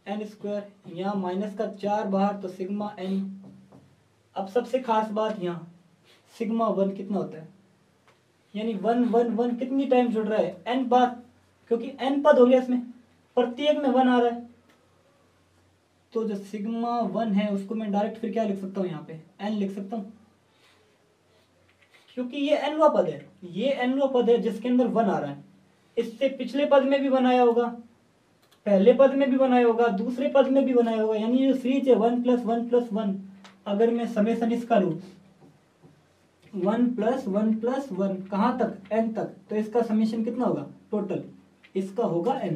n स्क्वायर, यहाँ माइनस का 4 बाहर तो सिग्मा n। अब सबसे खास बात यहाँ सिग्मा 1 कितना होता है, यानी 1 1 1 कितनी टाइम जुड़ रहा है n बार, क्योंकि n पद हो गया इसमें, प्रत्येक में 1 आ रहा है, तो जो सिग्मा 1 है उसको मैं डायरेक्ट फिर क्या लिख सकता हूँ, यहाँ पे n लिख सकता हूँ, क्योंकि ये nवा पद है, ये nवा पद है जिसके अंदर 1 आ रहा है। इससे पिछले पद में भी बनाया होगा, पहले पद में भी बनाया होगा, दूसरे पद में भी बनाया होगा, यानी जो सीरीज है 1 प्लस 1 प्लस 1, अगर मैं समेसन इसका लूं 1 प्लस 1 प्लस 1 कहां तक, n तक, तो इसका समेशन कितना होगा टोटल, इसका होगा n।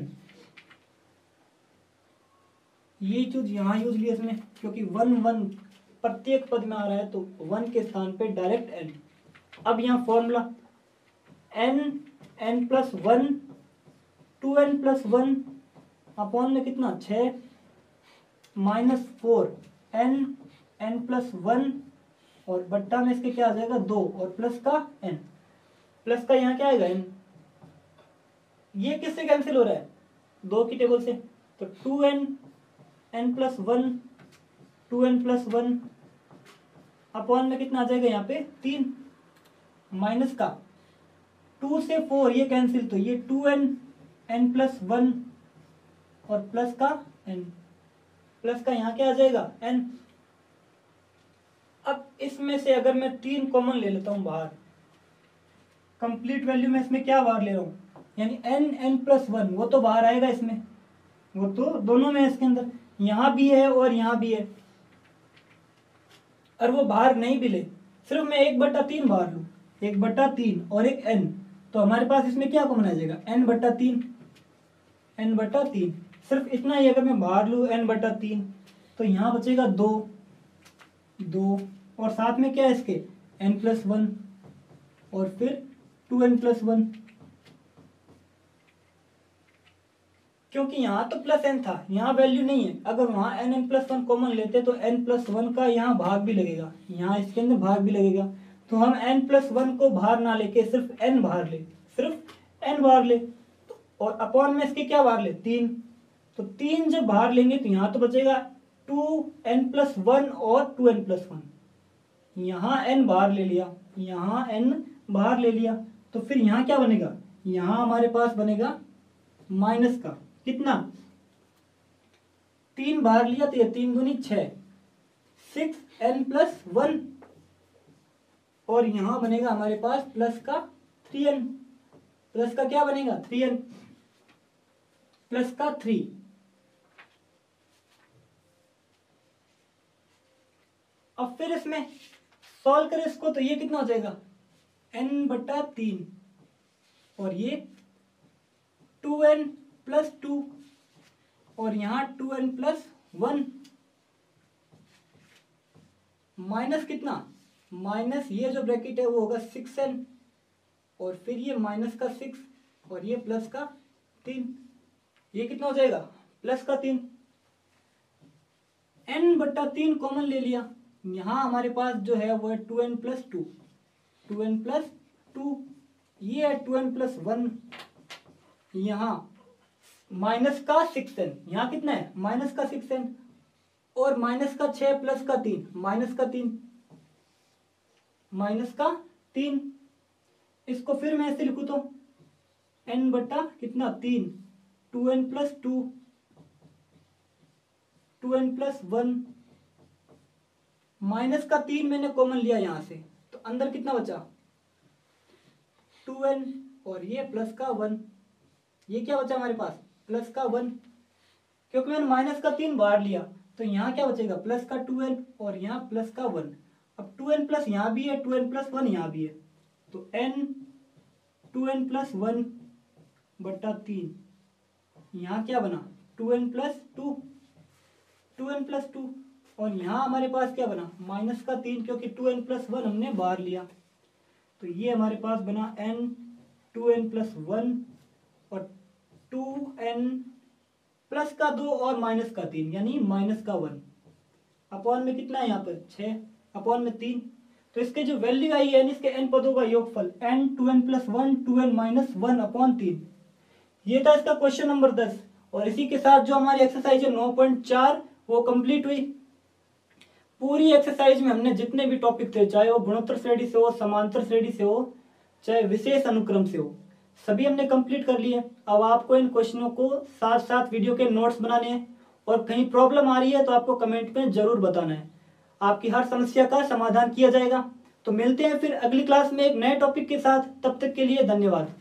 ये चीज यहाँ यूज लिया इसमें, क्योंकि 1 1 प्रत्येक पद में आ रहा है तो 1 के स्थान पे डायरेक्ट n। अब यहाँ formula n plus 1 2n plus 1 upon में कितना 6 माइनस 4 n प्लस 1 और बट्टा में इसके क्या आ जाएगा 2 और प्लस का n, प्लस का यहाँ क्या आएगा n, ये किससे कैंसिल हो रहा है 2 की टेबल से, तो 2n plus 1 2n plus 1 upon में कितना आ जाएगा यहाँ पे 3 माइनस का 2 से 4 ये कैंसिल, तो ये 2n प्लस 1 और प्लस का n, प्लस का यहाँ क्या आ जाएगा n। अब इसमें से अगर मैं 3 कॉमन ले लेता हूं बाहर, कंप्लीट वैल्यू में इसमें क्या बाहर ले रहा हूं, यानी n प्लस 1 वो तो बाहर आएगा इसमें, वो तो दोनों में है इसके अंदर, यहां भी है और यहां भी है, और वो बाहर नहीं भी ले, सिर्फ मैं 1/3 बाहर लूं, 1/3 और एक n, तो हमारे पास इसमें क्या कॉमन आ जाएगा n/3, सिर्फ इतना ही अगर मैं बाहर लूं n/3, तो यहाँ बचेगा 2 और साथ में क्या है इसके n प्लस 1 और फिर 2n प्लस 1, क्योंकि यहाँ तो प्लस n था, यहाँ वैल्यू नहीं है, अगर वहाँ n प्लस 1 कॉमन लेते तो n प्लस 1 का यहाँ भाग भी लगेगा, यहाँ इसके अंदर भाग भी लगेगा, तो हम n प्लस 1 को बाहर ना लेके सिर्फ n बाहर ले, सिर्फ n बाहर ले, और अपॉन में इसके क्या बाहर ले 3, तो 3 जब बाहर लेंगे तो यहाँ तो बचेगा 2n प्लस 1 और 2n प्लस 1, यहाँ n बाहर ले लिया, यहाँ n बाहर ले लिया, तो फिर यहाँ क्या बनेगा, यहाँ हमारे पास बनेगा माइनस का कितना 3 बाहर लिया तो ये 3 दूनी 6 6n+1 और यहां बनेगा हमारे पास प्लस का 3n, प्लस का क्या बनेगा 3n प्लस का 3। अब फिर इसमें सॉल्व करें इसको तो ये कितना हो जाएगा n/3 और ये 2n+2 और यहाँ 2n+1 माइनस कितना, माइनस ये जो ब्रैकेट है वो होगा 6n और फिर ये माइनस का 6 और ये प्लस का 3, ये कितना हो जाएगा प्लस का 3। n/3 कॉमन ले लिया, यहाँ हमारे पास जो है वो है 2n+2, 2n+2 ये है 2n+1, यहाँ माइनस का 6n, यहाँ कितना है माइनस का 6n और माइनस का 6 प्लस का 3 माइनस का 3, माइनस का 3। इसको फिर मैं ऐसे लिखूं तो n बटा कितना 3, 2n+2, 2n+1 माइनस का 3 मैंने कॉमन लिया यहां से तो अंदर कितना बचा 2n और ये प्लस का 1, ये क्या बचा हमारे पास प्लस का 1, क्योंकि मैंने माइनस का 3 बाहर लिया तो यहाँ क्या बचेगा प्लस का 2n और यहाँ प्लस का 1। अब 2n प्लस यहाँ भी है 2n+1 यहाँ भी है तो n 2n+1 बटा 3, यहाँ क्या बना 2n+2, 2n+2 और यहाँ हमारे पास क्या बना माइनस का 3 क्योंकि 2n+1 हमने बाहर लिया तो ये हमारे पास बना n 2n+1 और 2n प्लस का 2 और माइनस का 3 यानी माइनस का 1 अपॉन में कितना है यहाँ पर 6 अपॉन में 3, तो इसके जो वैल्यू आई है इसके n पदों का योगफल n 2n+1 2n-1 अपॉन 3। ये था इसका क्वेश्चन नंबर 10 और इसी के साथ जो हमारी एक्सरसाइज है 9.4 वो कंप्लीट हुई। पूरी एक्सरसाइज में हमने जितने भी टॉपिक थे चाहे वो गुणोत्तर श्रेणी से हो, समांतर श्रेणी से हो, चाहे विशेष अनुक्रम से हो, सभी हमने कंप्लीट कर लिए। अब आपको इन क्वेश्चनों को साथ साथ वीडियो के नोट्स बनाने हैं और कहीं प्रॉब्लम आ रही है तो आपको कमेंट में जरूर बताना है, आपकी हर समस्या का समाधान किया जाएगा। तो मिलते हैं फिर अगली क्लास में एक नए टॉपिक के साथ, तब तक के लिए धन्यवाद।